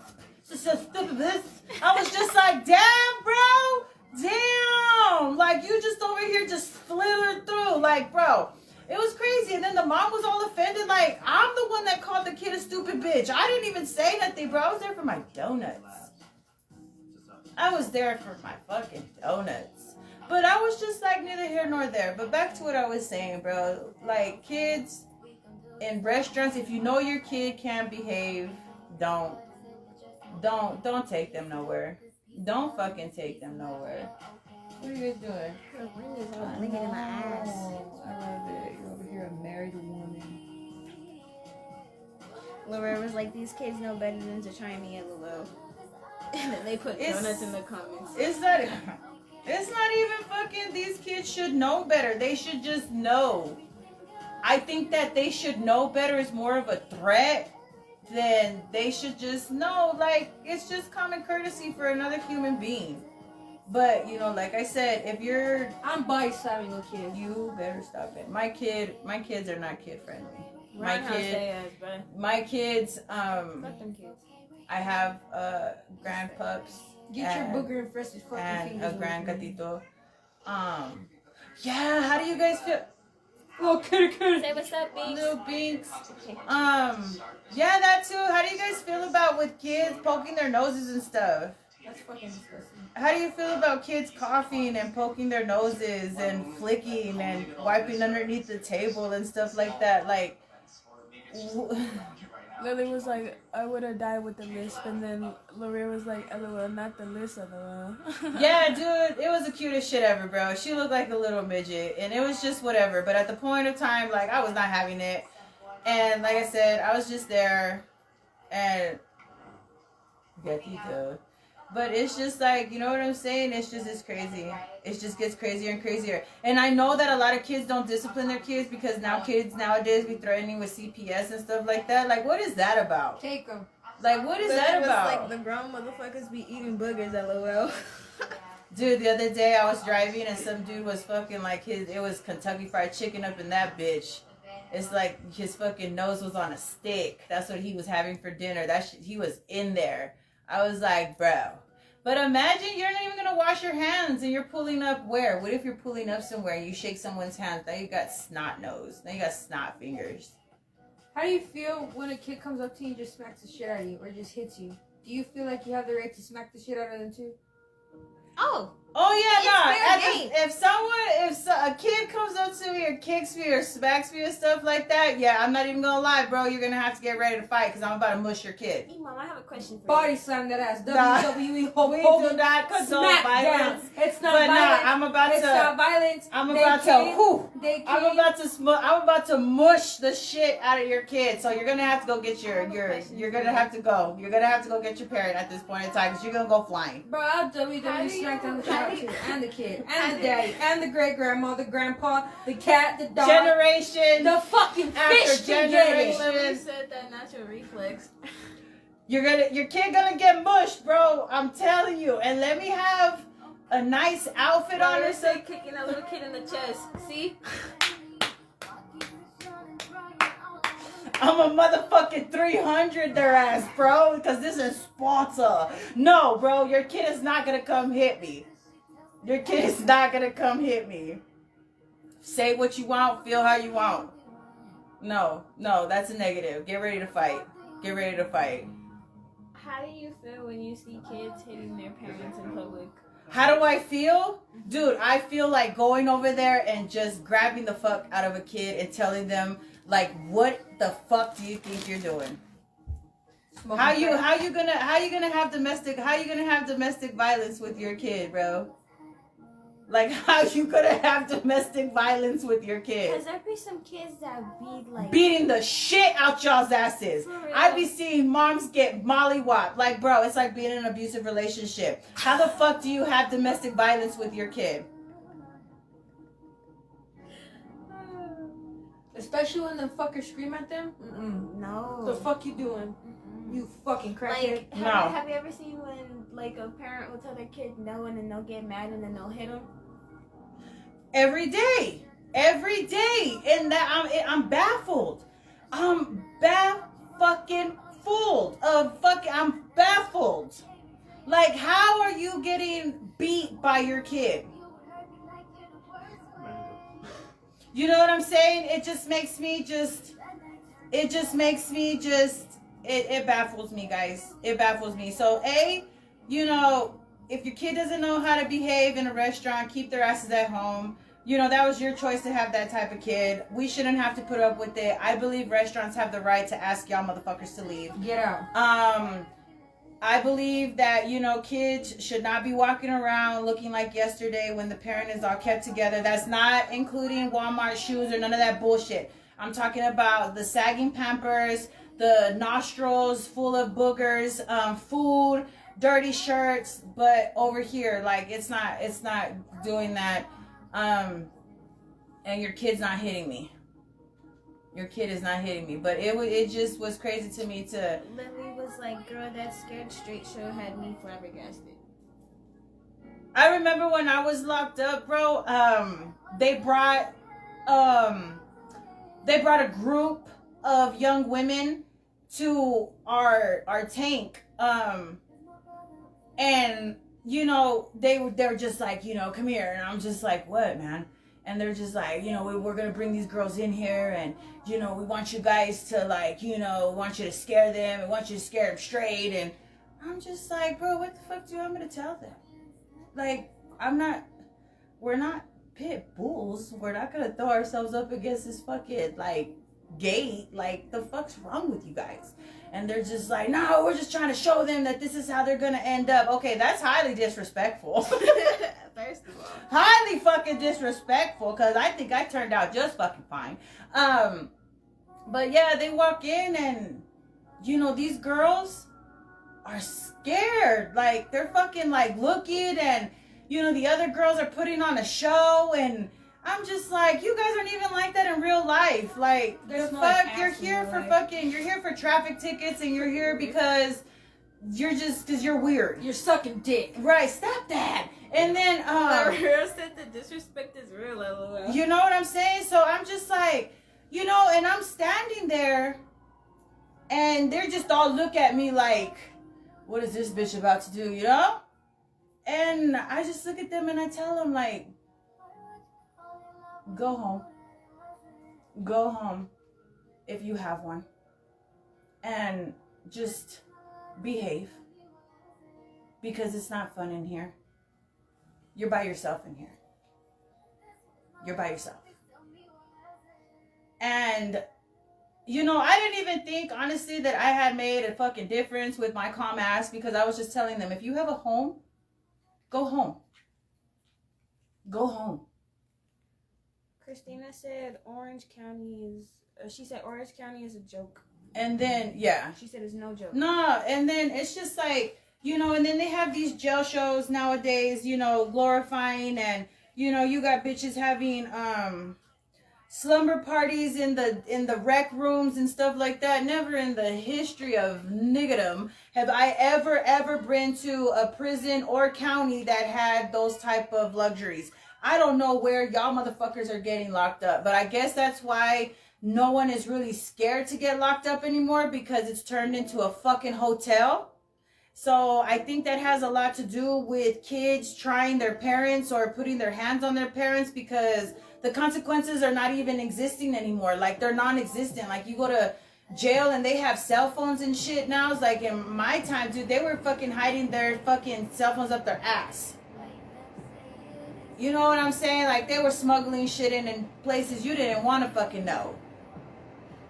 Just a stupid lisp. I was just like, damn, bro. Damn. Like, you just over here just slithered through. Like, bro. It was crazy. And then the mom was all offended. Like, I'm the one that called the kid a stupid bitch. I didn't even say nothing, bro. I was there for my donuts. I was there for my fucking donuts. But I was just like neither here nor there. But back to what I was saying, bro. Like, kids in restaurants, if you know your kid can't behave, don't take them nowhere. Don't fucking take them nowhere. What are you guys doing? Her ring is all blinging in my ass. I love it. You're over here a married woman. Laura was like, these kids know better than to try me at Lulu. And then they put donuts in the comments. It's not even fucking, these kids should know better. They should just know. I think that they should know better is more of a threat than they should just know. Like, it's just common courtesy for another human being. But, you know, like I said, if you're... I'm by-stabbing a kid. You better stop it. My kids are not kid-friendly. My kids, Fuck them kids. I have grandpups. Get your booger-infested fucking and fingers. a grand gatito. Yeah, how do you guys feel? Little kitty. Say what's up, Binks. Little Binks. Yeah, that too. How do you guys feel about with kids poking their noses and stuff? That's fucking disgusting. How do you feel about kids coughing and poking their noses and flicking and wiping underneath the table and stuff like that? Like, Lily was like, I would have died with the lisp, and then Lorraine was like, LOL, not the lisp, LOL. yeah, dude, it was the cutest shit ever, bro. She looked like a little midget, and it was just whatever. But at the point of time, like, I was not having it. And like I said, I was just there, and gatito. But it's just like, you know what I'm saying? It's crazy. It just gets crazier and crazier. And I know that a lot of kids don't discipline their kids because now kids nowadays be threatening with CPS and stuff like that. Like, what is that about? Take them. Like, what is that about? Like, the grown motherfuckers be eating boogers, LOL. Dude, the other day I was driving and some dude was fucking like it was Kentucky Fried Chicken up in that bitch. It's like his fucking nose was on a stick. That's what he was having for dinner. He was in there. I was like, bro. But imagine you're not even going to wash your hands and you're pulling up where? What if you're pulling up somewhere and you shake someone's hand? Now you got snot nose. Now you got snot fingers. How do you feel when a kid comes up to you and just smacks the shit out of you or just hits you? Do you feel like you have the right to smack the shit out of them too? Oh yeah, no. if a kid comes up to me or kicks me or smacks me and stuff like that, yeah, I'm not even gonna lie, bro. You're gonna have to get ready to fight because I'm about to mush your kid. Hey, Mom, I have a question for Body you. slam that ass. Nah. WWE We Hogan. do not condone Smack violence. down. It's not But nah, violence. I'm about It's to. not violence. I'm They about came- to. Whew, They came. I'm about to mush the shit out of your kid. So you're gonna have to go get your. You're gonna have to go. You're gonna have to go get your parent at this point in time because you're gonna go flying. Bro, I'll WWE How do you- smack down the how child do you- too, and the kid, how and the do- daddy, and the great grandma, the grandpa, the cat, the dog, Generation. the fucking after fish to get it. Whoever you said that natural reflex. Your kid gonna get mushed, bro. I'm telling you. And let me have a nice outfit on her. So Kicking that little kid in the chest. See? I'm a motherfucking 300 their ass, bro, because this is sponsor. No, bro, your kid is not gonna come hit me. Your kid is not gonna come hit me. Say what you want, feel how you want. No, that's a negative. Get ready to fight. Get ready to fight. How do you feel when you see kids hitting their parents in public? How do I feel? Dude, I feel like going over there and just grabbing the fuck out of a kid and telling them, like, what the fuck do you think you're doing? How you gonna have domestic violence with your kid, bro? Like, how you gonna have domestic violence with your kid? Because there be some kids that be like Beating the shit out y'all's asses. For real. I be seeing moms get mollywopped. Like, bro, it's like being in an abusive relationship. How the fuck do you have domestic violence with your kid? Especially when the fuckers scream at them. No. The fuck you doing? You fucking crackhead. Like, No. have you ever seen when like a parent will tell their kid no and then they'll get mad and then they'll hit them? Every day, and that I'm baffled. I'm baffled. Like, how are you getting beat by your kid? You know what I'm saying? It baffles me, guys. It baffles me. So, if your kid doesn't know how to behave in a restaurant, keep their asses at home. That was your choice to have that type of kid. We shouldn't have to put up with it. I believe restaurants have the right to ask y'all motherfuckers to leave. Get out. I believe that, kids should not be walking around looking like yesterday when the parent is all kept together. That's not including Walmart shoes or none of that bullshit. I'm talking about the sagging Pampers, the nostrils full of boogers, food, dirty shirts. But over here, like, it's not doing that. And your kid's not hitting me. Your kid is not hitting me. But it just was crazy to me to... Lily was like, girl, that scared straight show had me flabbergasted. I remember when I was locked up, bro, they brought a group of young women to our tank. And they were just like, come here. And I'm just like, what, man? And they're just like, we're going to bring these girls in here and, we want you guys to, like, we want you to scare them. We want you to scare them straight. And I'm just like, bro, what the fuck do you want me to tell them? Like, we're not pit bulls. We're not going to throw ourselves up against this fucking, like, gate. Like, the fuck's wrong with you guys? And they're just like, no, we're just trying to show them that this is how they're going to end up. Okay, that's highly disrespectful. First of all. Highly fucking disrespectful, because I think I turned out just fucking fine. But yeah, they walk in and, these girls are scared. Like, they're fucking, like, looking and, the other girls are putting on a show and I'm just like, you guys aren't even like that in real life. Like, There's the no, fuck, like, you're ass in here real for life. you're here for traffic tickets and you're here because you're weird. You're sucking dick. Right, stop that. And then, Real said the disrespect is real, LOL. you know what I'm saying? So I'm just like, and I'm standing there and they're just all look at me like, what is this bitch about to do, And I just look at them and I tell them, like, go home. Go home if you have one. And just behave. Because it's not fun in here. You're by yourself in here. You're by yourself. And you know, I didn't even think, honestly, that I had made a fucking difference with my calm ass, because I was just telling them, if you have a home, go home. Go home. Christina said Orange County is, she said Orange County is a joke. And then, yeah. She said it's no joke. No, and then it's just like, you know, and then they have these jail shows nowadays, you know, glorifying, and, you know, you got bitches having, slumber parties in the rec rooms and stuff like that. Never in the history of niggadom have I ever been to a prison or county that had those type of luxuries. I don't know where y'all motherfuckers are getting locked up, but I guess that's why no one is really scared to get locked up anymore, because it's turned into a fucking hotel. So I think that has a lot to do with kids trying their parents or putting their hands on their parents, because the consequences are not even existing anymore. Like, they're non-existent. Like, you go to jail and they have cell phones and shit now. It's like, in my time, dude, they were fucking hiding their fucking cell phones up their ass. You know what I'm saying? Like, they were smuggling shit in places you didn't want to fucking know.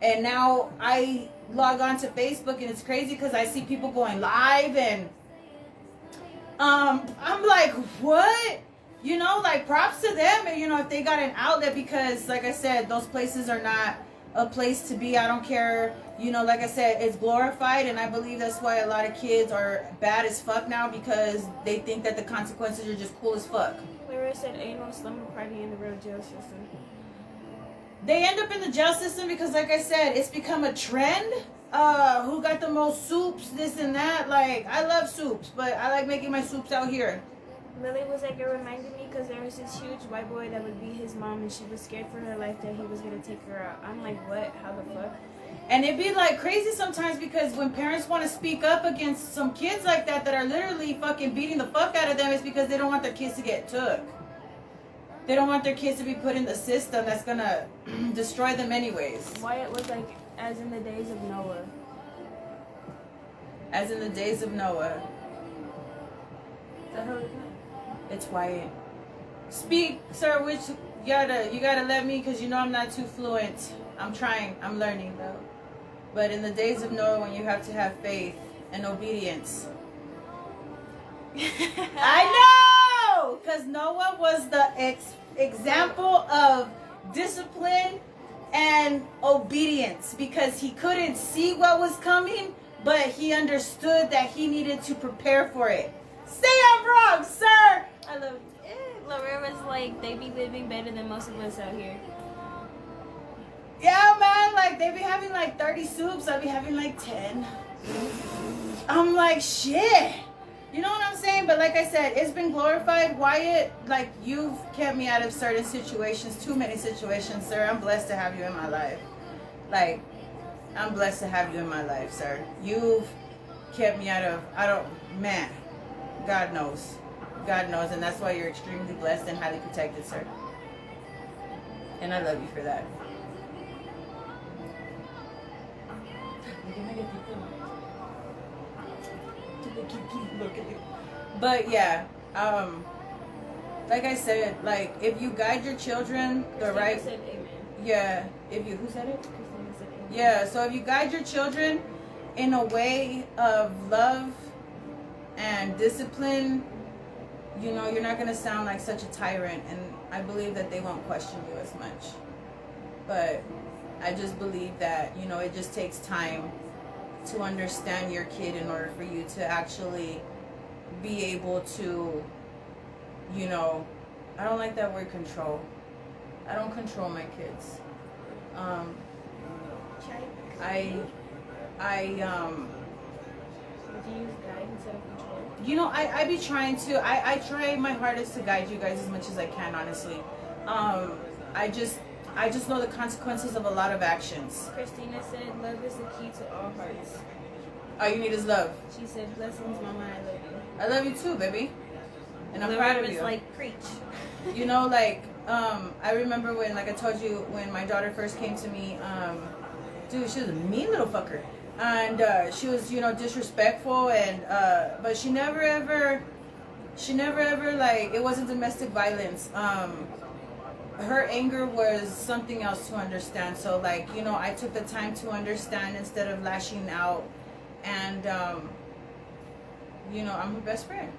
And now I log on to Facebook and it's crazy because I see people going live, and I'm like, what? You know, like, props to them, and, you know, if they got an outlet, because, like I said, those places are not a place to be. I don't care. You know, like I said, it's glorified, and I believe that's why a lot of kids are bad as fuck now, because they think that the consequences are just cool as fuck. Clara said ain't no slumber party in the real jail system. They end up in the jail system because, like I said, it's become a trend. Who got the most soups, this and that. Like, I love soups, but I like making my soups out here. Lily was like, it reminded me because there was this huge white boy that would be his mom, and she was scared for her life that he was going to take her out. I'm like, what? How the fuck? And it'd be like crazy sometimes, because when parents want to speak up against some kids like that are literally fucking beating the fuck out of them, it's because they don't want their kids to get took. They don't want their kids to be put in the system that's going to destroy them anyways. Wyatt was like, as in the days of Noah. As in the days of Noah. Is that how it's like? It's Wyatt. Speak, sir, which you gotta let me, because you know I'm not too fluent. I'm trying. I'm learning, though. But in the days of Noah, when you have to have faith and obedience. I know! Because Noah was the example of discipline and obedience, because he couldn't see what was coming, but he understood that he needed to prepare for it. Say I'm wrong, sir! I love you. Lorraine was like, they be living better than most of us out here. Yeah, man, like, they be having like 30 soups, I be having like 10. I'm like, shit. You know what I'm saying? But like I said, it's been glorified. Wyatt, like, you've kept me out of certain situations, too many situations, sir. I'm blessed to have you in my life. Like, I'm blessed to have you in my life, sir. You've kept me out of, man, God knows. God knows, and that's why you're extremely blessed and highly protected, sir. And I love you for that. But yeah, like I said, like, if you guide your children the right, Said amen. yeah, if you, who said it? Christina said amen. Yeah, so if you guide your children in a way of love and discipline, you know, you're not going to sound like such a tyrant, and I believe that they won't question you as much. But I just believe that, you know, it just takes time to understand your kid in order for you to actually be able to, you know, I don't like that word control. I don't control my kids. Would you use guide instead of control? You know, I be trying to, I try my hardest to guide you guys as much as I can, honestly. I just know the consequences of a lot of actions. Christina said, love is the key to all hearts. All you need is love. She said, blessings, mama, I love you. I love you too, baby. And I'm proud of you. Like, preach. You know, like, I remember when, like I told you, when my daughter first came to me, dude, she was a mean little fucker. And she was, you know, disrespectful, and but she never ever, like, it wasn't domestic violence. her anger was something else to understand. So like, you know, I took the time to understand instead of lashing out. And you know, I'm her best friend.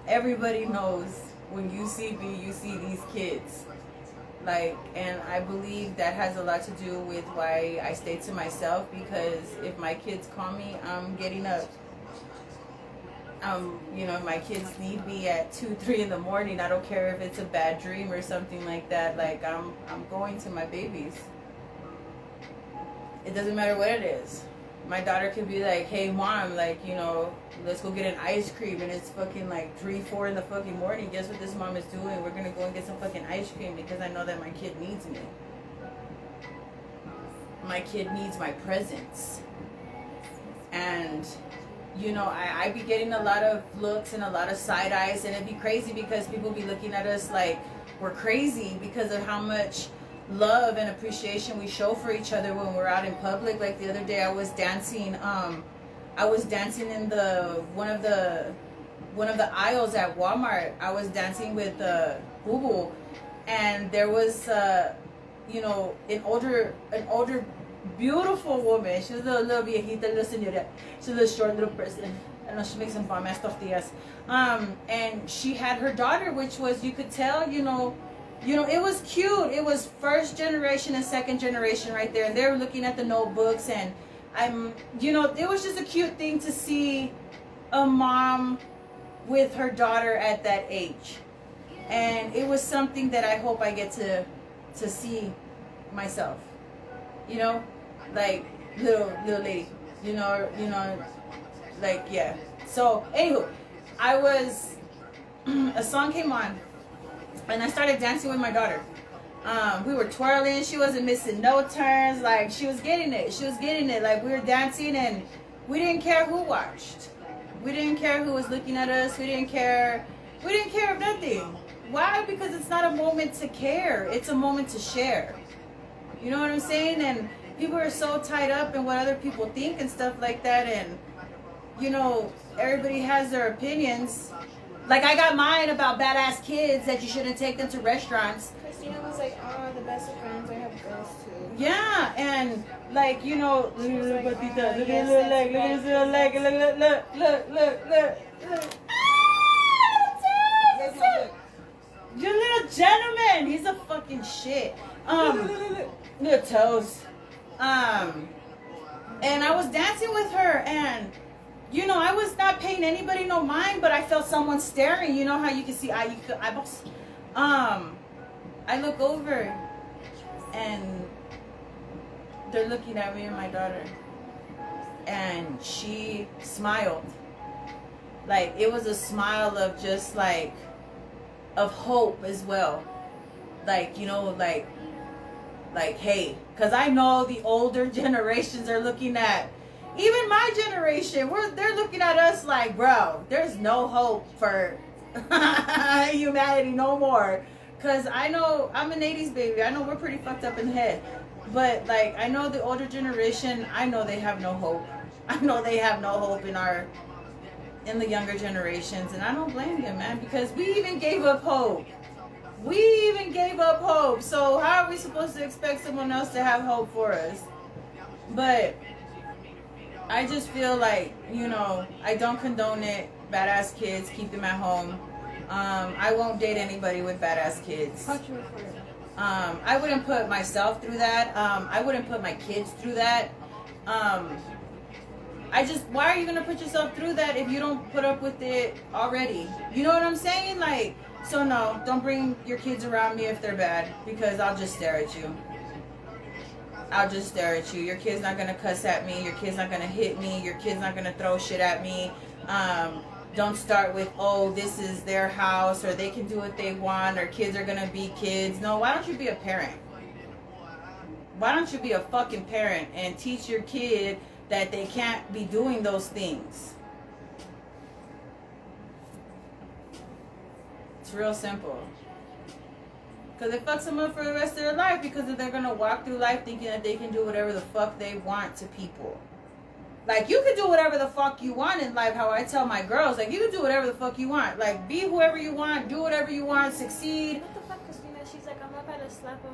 Everybody knows when you see me, you see these kids. Like, and I believe that has a lot to do with why I stay to myself, because if my kids call me, I'm getting up. You know, my kids need me at 2, 3 in the morning. I don't care if it's a bad dream or something like that. Like, I'm going to my babies. It doesn't matter what it is. My daughter could be like, hey mom, like, you know, let's go get an ice cream, and it's fucking like 3, 4 in the fucking morning. Guess what this mom is doing? We're gonna go and get some fucking ice cream because I know that my kid needs me. My kid needs my presence. And you know, I be getting a lot of looks and a lot of side eyes, and it'd be crazy because people be looking at us like we're crazy because of how much love and appreciation we show for each other when we're out in public. Like the other day I was dancing in the one of the aisles at Walmart. I was dancing with Boo Boo, and there was you know, an older beautiful woman. She was a little viejita, little señora. She's a little short little person. I know she makes some bomb ass tortillas. And she had her daughter, which was, you could tell, you know, it was cute. It was first generation and second generation right there. And they were looking at the notebooks, and you know, it was just a cute thing to see a mom with her daughter at that age. And it was something that I hope I get to see myself. You know, like little lady, you know, like, yeah. So anywho, a song came on, and I started dancing with my daughter. We were twirling. She wasn't missing no turns. Like, she was getting it. Like, we were dancing, and we didn't care who watched. We didn't care who was looking at us. We didn't care of nothing. Why? Because it's not a moment to care. It's a moment to share. You know what I'm saying? And people are so tied up in what other people think and stuff like that. And, you know, everybody has their opinions. Like, I got mine about badass kids that you shouldn't take them to restaurants. Christina was like, oh, the best of friends, I have girls too. Yeah, and like, you know, look at little patita, look at yes, his little leg, look at his little leg, look. You little gentleman, he's a fucking shit. Little toes. And I was dancing with her, and you know, I was not paying anybody no mind, but I felt someone staring. You know how you can see you feel eyeballs. I look over, and they're looking at me and my daughter, and she smiled. Like, it was a smile of just like, of hope as well. Like, you know, like, hey, because I know the older generations are looking at, even my generation, they're looking at us like, bro, there's no hope for humanity no more. Because I know, I'm an 80s baby. I know we're pretty fucked up in the head. But, like, I know the older generation, I know they have no hope. I know they have no hope in the younger generations. And I don't blame them, man, because we even gave up hope. So how are we supposed to expect someone else to have hope for us? But I just feel like, you know, I don't condone it. Badass kids, keep them at home. I won't date anybody with badass kids. I wouldn't put myself through that. I wouldn't put my kids through that. Why are you gonna put yourself through that if you don't put up with it already? You know what I'm saying? Like, so no, don't bring your kids around me if they're bad, because I'll just stare at you. Your kid's not gonna cuss at me. Your kid's not gonna hit me. Your kid's not gonna throw shit at me. Don't start with, oh, this is their house, or they can do what they want, or kids are gonna be kids. No, why don't you be a parent? Why don't you be a fucking parent and teach your kid that they can't be doing those things? It's real simple. Because it fucks them up for the rest of their life, because they're going to walk through life thinking that they can do whatever the fuck they want to people. Like, you can do whatever the fuck you want in life. How I tell my girls, like, you can do whatever the fuck you want. Like, be whoever you want, do whatever you want, succeed. What the fuck, Christina? She's like, I'm about to slap a.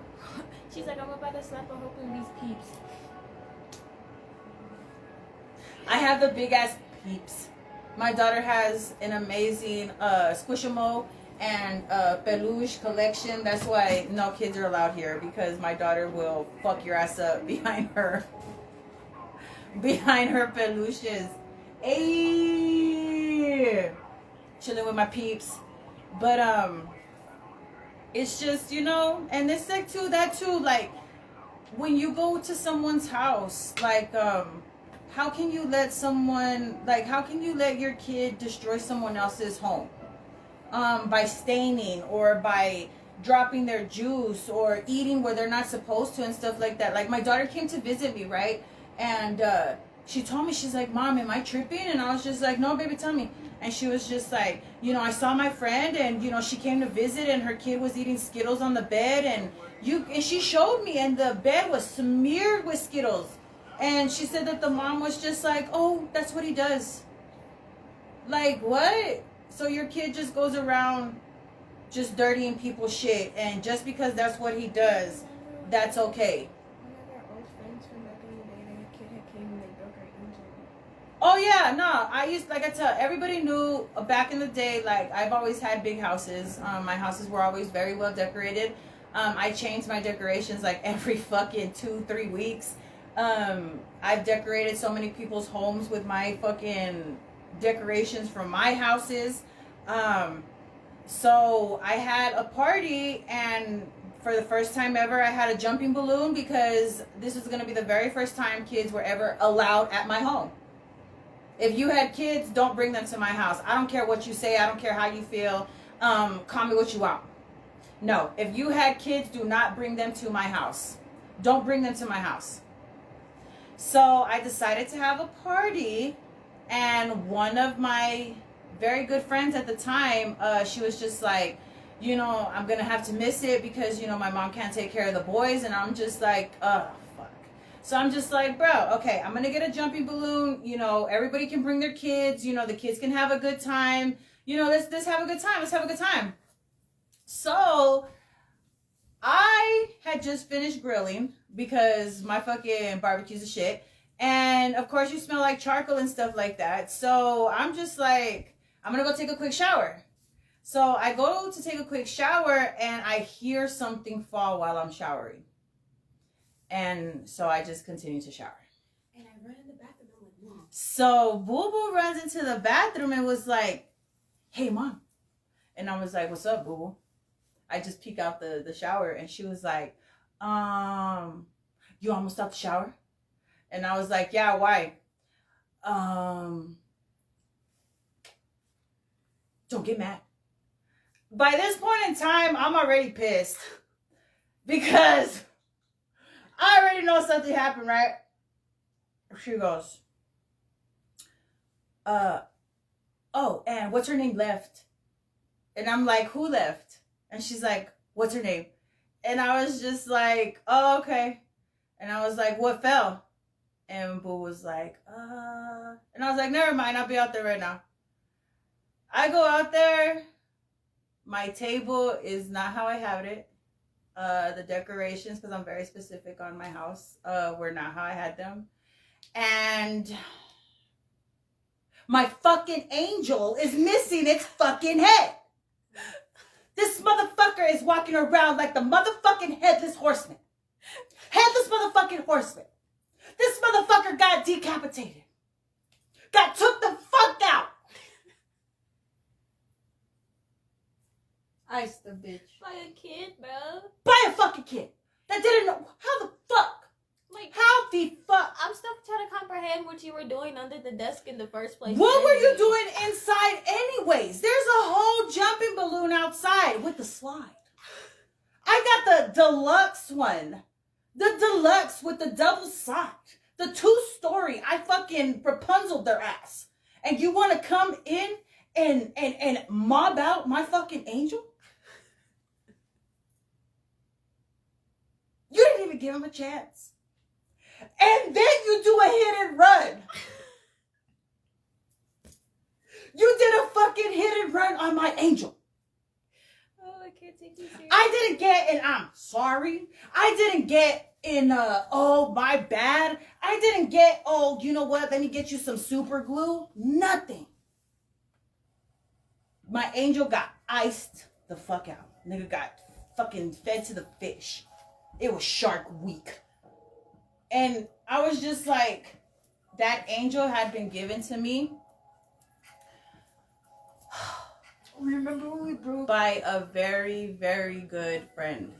She's like, I'm about to slap a hope in these peeps. I have the big ass peeps. My daughter has an amazing Squishamo and peluche collection. That's why no kids are allowed here, because my daughter will fuck your ass up behind her peluches. Ayy, chilling with my peeps. But it's just, you know, and it's like too, that too, like when you go to someone's house, like how can you let your kid destroy someone else's home? By staining or by dropping their juice or eating where they're not supposed to and stuff like that. Like, my daughter came to visit me, right? And she told me, she's like, Mom, am I tripping? And I was just like, no, baby, tell me. And she was just like, you know, I saw my friend and, you know, she came to visit and her kid was eating Skittles on the bed, and she showed me, and the bed was smeared with Skittles. And she said that the mom was just like, oh, that's what he does. Like, what? So your kid just goes around just dirtying people's shit, and just because that's what he does, that's okay. One of our old friends from back in the day, and a kid had came and they broke our angel. Oh yeah, no, like I tell everybody knew back in the day, like, I've always had big houses. My houses were always very well decorated. I changed my decorations like every fucking 2-3 weeks. I've decorated so many people's homes with my fucking decorations from my houses. So I had a party, and for the first time ever, I had a jumping balloon, because this was going to be the very first time kids were ever allowed at my home. If you had kids, don't bring them to my house. I don't care what you say. I don't care how you feel. Call me what you want. No, if you had kids, do not bring them to my house. Don't bring them to my house. So I decided to have a party, and one of my very good friends at the time, she was just like, you know, I'm going to have to miss it because, you know, my mom can't take care of the boys. And I'm just like, oh, fuck. So I'm just like, bro, okay, I'm going to get a jumping balloon. You know, everybody can bring their kids. You know, the kids can have a good time. You know, let's have a good time. Let's have a good time. So I had just finished grilling because my fucking barbecue's a shit. And of course you smell like charcoal and stuff like that. So I'm just like, I'm going to go take a quick shower. So I go to take a quick shower and I hear something fall while I'm showering. And so I just continue to shower. And I run in the bathroom and went, Mom. So Boo Boo runs into the bathroom and was like, hey, Mom. And I was like, what's up, Boo Boo? I just peek out the shower, and she was like, you almost out the shower? And I was like, yeah, why? Don't get mad. By this point in time, I'm already pissed because I already know something happened, right? She goes, oh, and what's her name left? And I'm like, who left? And she's like, what's her name? And I was just like, oh, okay. And I was like, what fell? And Boo was like, and I was like, never mind, I'll be out there right now. I go out there. My table is not how I had it. The decorations, because I'm very specific on my house, were not how I had them. And my fucking angel is missing its fucking head. This motherfucker is walking around like the motherfucking headless horseman. Headless motherfucking horseman. This motherfucker got decapitated. Took the fuck out. Ice the bitch. By a kid, bro. By a fucking kid that didn't know. How the fuck? Like, how the fuck? I'm still trying to comprehend what you were doing under the desk in the first place. What were you doing inside anyways? There's a whole jumping balloon outside with the slide. I got the deluxe one. The deluxe with the double side. The 2-story. I fucking Rapunzeled their ass. And you want to come in and mob out my fucking angel? You didn't even give him a chance. And then you do a hit and run. You did a fucking hit and run on my angel. Oh, I can't take you seriously. I didn't get, and I'm sorry, I didn't get in, oh, my bad. I didn't get, oh, you know what, let me get you some super glue. Nothing. My angel got iced the fuck out. Nigga got fucking fed to the fish. It was Shark Week. And I was just like, that angel had been given to me Remember when we broke? by a very, very good friend.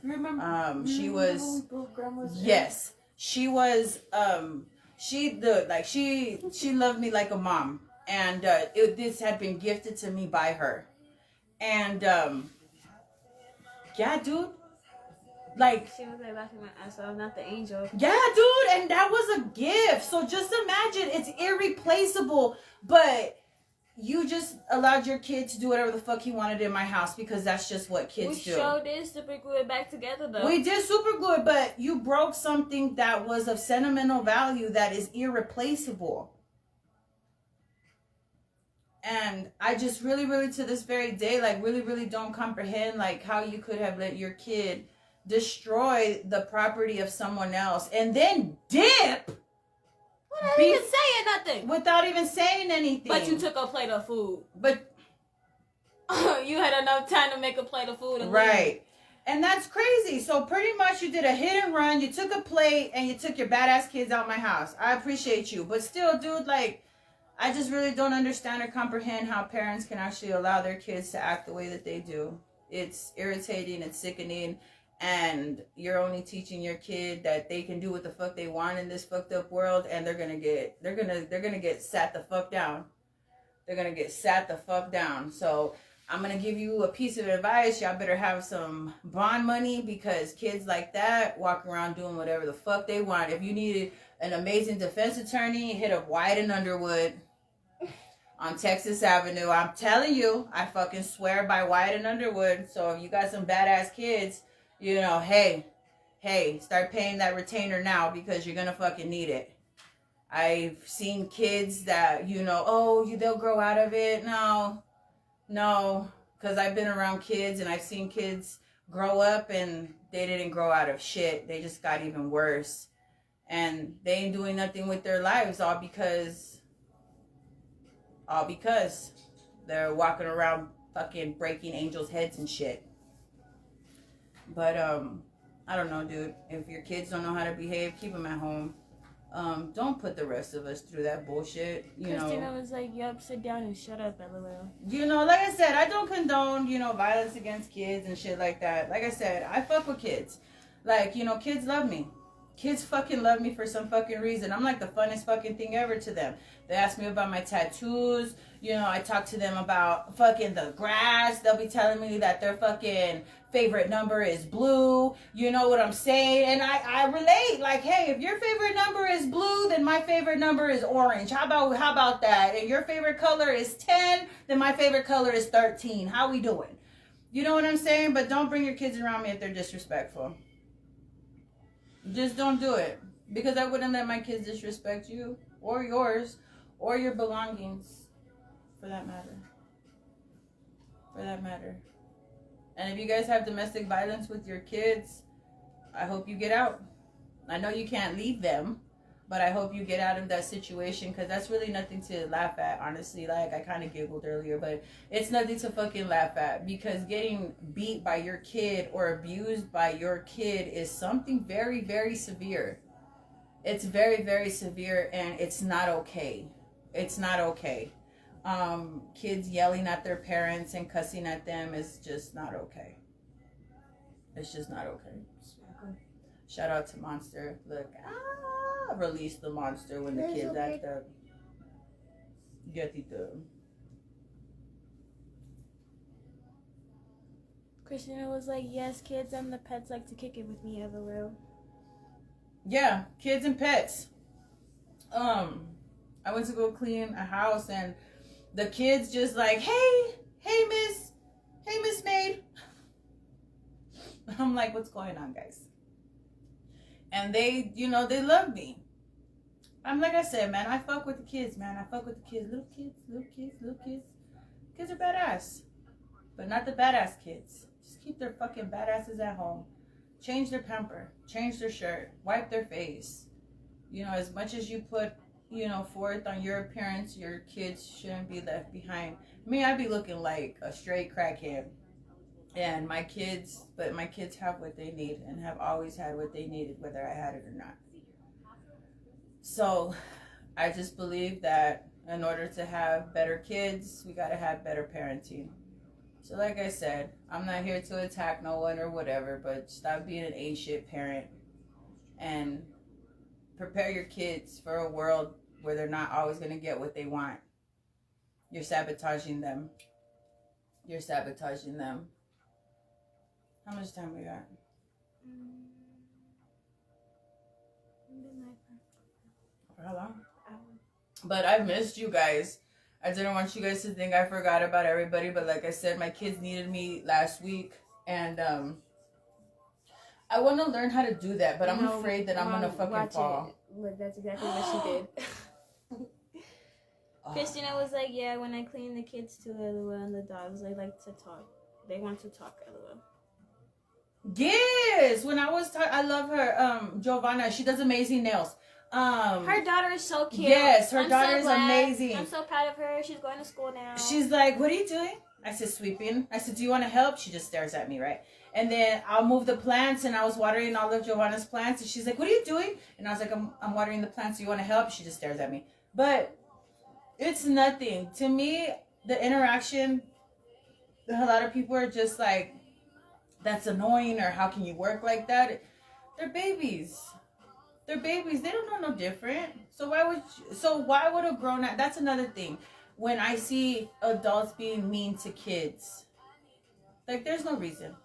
She was, when we broke Grandma's yes, she was, she loved me like a mom. And this had been gifted to me by her. And, yeah, dude. Like, She was like laughing my ass off. I'm not the angel. yeah, dude, and that was a gift. So just imagine, it's irreplaceable, but you just allowed your kid to do whatever the fuck he wanted in my house because that's just what kids do. We showed this super glue it back together though. We did super good, but you broke something that was of sentimental value that is irreplaceable. And I just really, really to this very day, like really, really don't comprehend like how you could have let your kid destroy the property of someone else and then dip Without even saying nothing. without even saying anything. But you took a plate of food. But you had enough time to make a plate of food and right. leave. And that's crazy. So pretty much you did a hit and run, you took a plate, and you took your badass kids out my house. I appreciate you. But still, dude, like, I just really don't understand or comprehend how parents can actually allow their kids to act the way that they do. It's irritating, it's sickening, and you're only teaching your kid that they can do what the fuck they want in this fucked up world, and they're gonna get sat the fuck down. They're gonna get sat the fuck down. So I'm gonna give you a piece of advice. Y'all better have some bond money because kids like that walk around doing whatever the fuck they want. If you needed an amazing defense attorney, hit up White and Underwood on Texas Avenue. I'm telling you, I fucking swear by White and Underwood. So if you got some badass kids, you know, hey, start paying that retainer now because you're gonna fucking need it. I've seen kids that, you know, oh, they'll grow out of it. No, because I've been around kids and I've seen kids grow up and they didn't grow out of shit. They just got even worse. And they ain't doing nothing with their lives all because they're walking around fucking breaking angels' heads and shit. But, I don't know, dude. If your kids don't know how to behave, keep them at home. Don't put the rest of us through that bullshit, Christina was like, yup, sit down and shut up, LOL. You know, like I said, I don't condone, violence against kids and shit like that. Like I said, I fuck with kids. Like, kids love me. Kids fucking love me for some fucking reason. I'm like the funnest fucking thing ever to them. They ask me about my tattoos. I talk to them about fucking the grass. They'll be telling me that their fucking favorite number is blue. You know what I'm saying? And I relate. Like, hey, if your favorite number is blue, then my favorite number is orange. How about that? And your favorite color is 10, then my favorite color is 13. How we doing? You know what I'm saying? But don't bring your kids around me if they're disrespectful. Just don't do it. Because I wouldn't let my kids disrespect you or yours or your belongings for that matter. And if you guys have domestic violence with your kids, I hope you get out. I know you can't leave them, but I hope you get out of that situation because that's really nothing to laugh at, honestly. Like, I kind of giggled earlier, but it's nothing to fucking laugh at because getting beat by your kid or abused by your kid is something very, very severe. It's very, very severe, and it's not okay. It's not okay. Kids yelling at their parents and cussing at them is just not okay. It's just not okay. Shout out to Monster. Look, release the monster when the kids act up. Gatito. Christina was like, yes, kids and the pets like to kick it with me, LOL. Yeah, kids and pets. I went to go clean a house and the kids just like, hey miss maid. I'm like, what's going on, guys? And they, they love me. I'm like I said, man, I fuck with the kids, man. I fuck with the kids, little kids. Kids are badass. But not the badass kids. Just keep their fucking badasses at home. Change their pamper. Change their shirt. Wipe their face. You know, as much as you put, you know, forth on your appearance, your kids shouldn't be left behind. Me, I'd be looking like a straight crackhead. And my kids have what they need and have always had what they needed, whether I had it or not. So I just believe that in order to have better kids, we got to have better parenting. So like I said, I'm not here to attack no one or whatever, but stop being an ain't shit parent and prepare your kids for a world where they're not always going to get what they want. You're sabotaging them. You're sabotaging them. How much time we got? For how long? But I've missed you guys. I didn't want you guys to think I forgot about everybody, but like I said, my kids needed me last week, and I want to learn how to do that, but I'm afraid that I'm gonna fucking fall. Look, that's exactly what she did. Christina was like, yeah, when I clean the kids too, LOL, and the dogs, they like to talk. They want to talk, LOL. Yes, when I was I love her, Giovanna. She does amazing nails. Her daughter is so cute. Yes, her daughter is amazing. I'm so proud of her. She's going to school now. She's like, what are you doing? I said, sweeping. I said, do you want to help? She just stares at me, right? And then I'll move the plants, and I was watering all of Giovanna's plants, and she's like, what are you doing? And I was like, I'm watering the plants. Do you want to help? She just stares at me. But it's nothing. To me, the interaction, a lot of people are just like, that's annoying, or how can you work like that? They're babies. They're babies. They don't know no different. So why would a grown up? That's another thing. When I see adults being mean to kids, like there's no reason.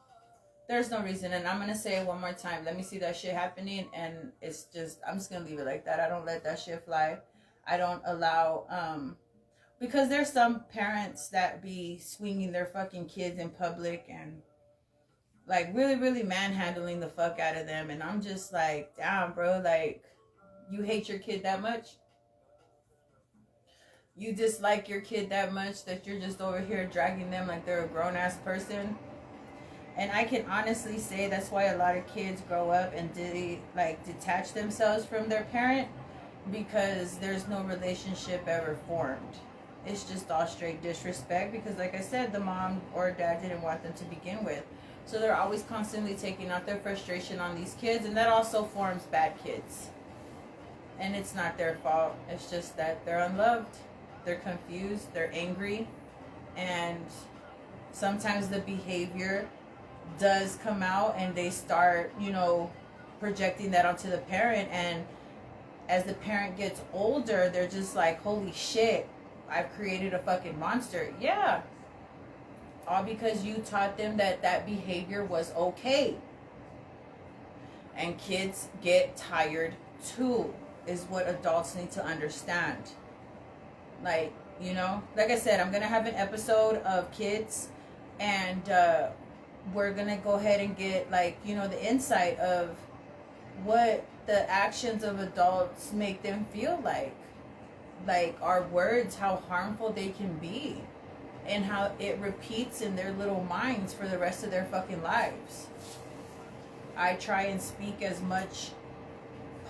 There's no reason. And I'm gonna say it one more time. Let me see that shit happening, and I'm just gonna leave it like that. I don't let that shit fly. I don't allow because there's some parents that be swinging their fucking kids in public and like really, really manhandling the fuck out of them. And I'm just like, damn, bro, like, you hate your kid that much? You dislike your kid that much that you're just over here dragging them like they're a grown-ass person? And I can honestly say that's why a lot of kids grow up and detach themselves from their parent, because there's no relationship ever formed. It's just all straight disrespect because, like I said, the mom or dad didn't want them to begin with. So they're always constantly taking out their frustration on these kids, and that also forms bad kids. And it's not their fault. It's just that they're unloved, they're confused, they're angry, and sometimes the behavior does come out and they start, projecting that onto the parent. And as the parent gets older, they're just like, holy shit, I've created a fucking monster. Yeah. All because you taught them that behavior was okay. And kids get tired too, is what adults need to understand. Like I said, I'm going to have an episode of kids, and we're going to go ahead and get the insight of what the actions of adults make them feel like. Like our words, how harmful they can be. And how it repeats in their little minds for the rest of their fucking lives. I try and speak as much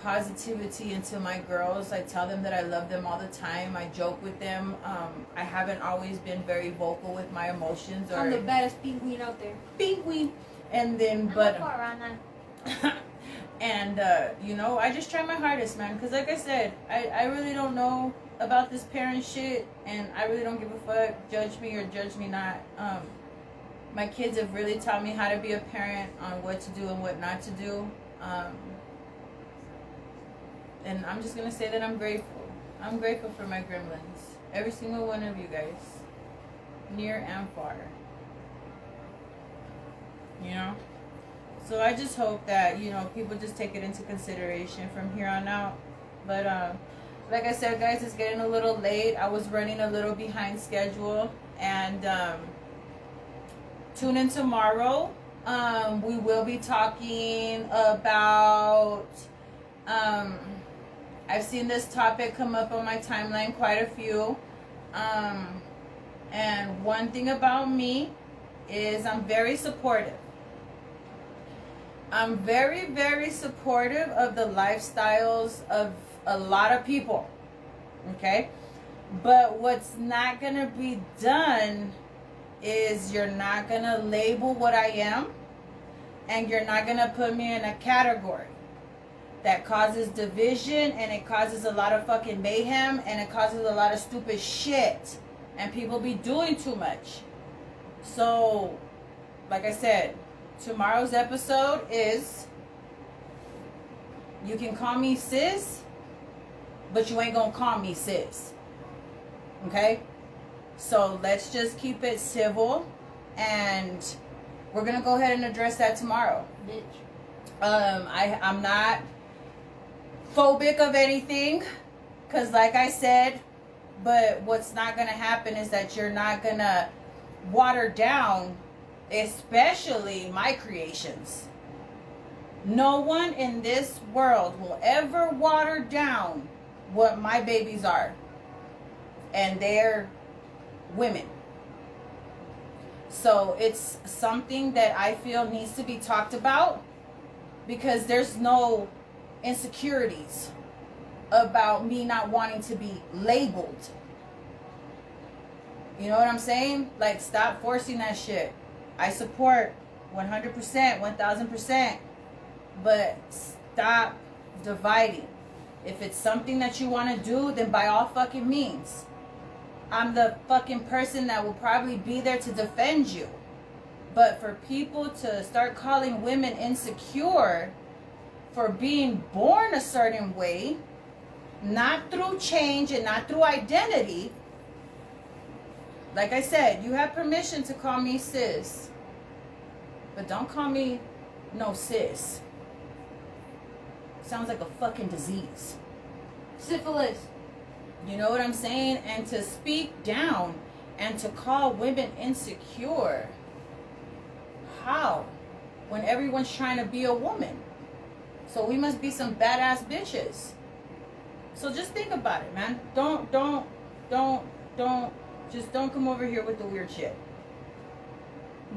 positivity into my girls. I tell them that I love them all the time. I joke with them. I haven't always been very vocal with my emotions. I'm the baddest penguin out there. Penguin. And then, and, I just try my hardest, man. Because like I said, I really don't know about this parent shit, and I really don't give a fuck. Judge me or judge me not. My kids have really taught me how to be a parent, on what to do and what not to do. And I'm just gonna say that I'm grateful. I'm grateful for my gremlins. Every single one of you guys. Near and far. So I just hope that, people just take it into consideration from here on out. But, like I said, guys, it's getting a little late. I was running a little behind schedule. And tune in tomorrow. We will be talking about... I've seen this topic come up on my timeline quite a few. And one thing about me is I'm very supportive. I'm very, very supportive of the lifestyles of a lot of people. Okay? But what's not going to be done is you're not going to label what I am, and you're not going to put me in a category that causes division, and it causes a lot of fucking mayhem, and it causes a lot of stupid shit, and people be doing too much. So, like I said, tomorrow's episode is, you can call me sis, but you ain't gonna call me sis. Okay? So let's just keep it civil, and we're gonna go ahead and address that tomorrow. Bitch. I'm not phobic of anything, because like I said, but what's not gonna happen is that you're not gonna water down, especially my creations. No one in this world will ever water down what my babies are, and they're women. So it's something that I feel needs to be talked about, because there's no insecurities about me not wanting to be labeled. You know what I'm saying? Like, stop forcing that shit. I support 100%, 1000%, but stop dividing. If it's something that you want to do, then by all fucking means. I'm the fucking person that will probably be there to defend you. But for people to start calling women insecure for being born a certain way, not through change and not through identity, like I said, you have permission to call me sis, but don't call me no sis. Sounds like a fucking disease. Syphilis. You know what I'm saying? And to speak down and to call women insecure. How? When everyone's trying to be a woman. So we must be some badass bitches. So just think about it, man. Don't come over here with the weird shit.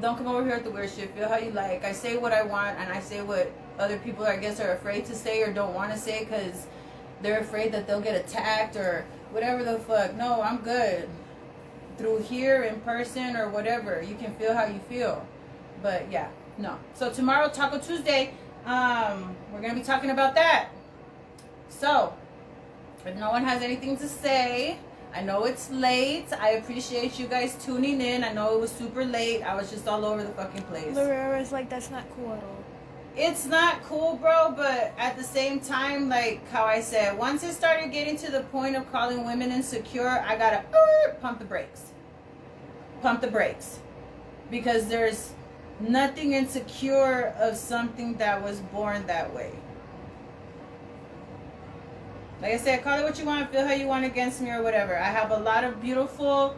Don't come over here with the weird shit. Feel how you like. I say what I want, and I say what other people, I guess, are afraid to say or don't want to say because they're afraid that they'll get attacked or whatever the fuck. No, I'm good. Through here, in person, or whatever. You can feel how you feel. But yeah, no. So tomorrow, Taco Tuesday, we're going to be talking about that. So, if no one has anything to say, I know it's late. I appreciate you guys tuning in. I know it was super late. I was just all over the fucking place. Lorra's like, that's not cool at all. It's not cool, bro, but at the same time, like how I said, once it started getting to the point of calling women insecure, I gotta pump the brakes. Pump the brakes. Because there's nothing insecure of something that was born that way. Like I said, call it what you want, feel how you want against me or whatever. I have a lot of beautiful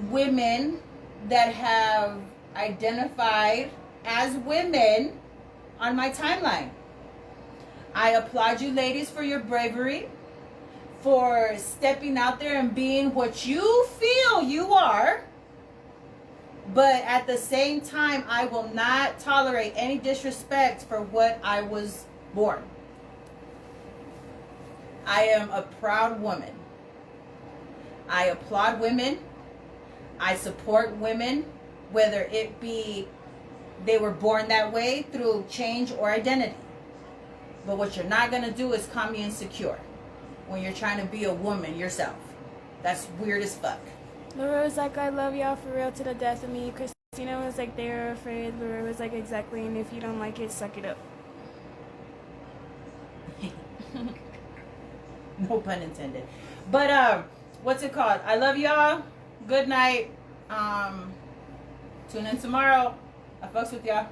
women that have identified as women on my timeline. I applaud you ladies for your bravery, for stepping out there and being what you feel you are. But at the same time, I will not tolerate any disrespect for what I was born. I am a proud woman. I applaud women. I support women, whether it be they were born that way through change or identity. But what you're not going to do is call me insecure when you're trying to be a woman yourself. That's weird as fuck. Laura was like, I love y'all for real to the death of me. Christina was like, they were afraid. Laura was like, exactly, and if you don't like it, suck it up. No pun intended. But what's it called? I love y'all. Good night. Tune in tomorrow. I fucks with y'all.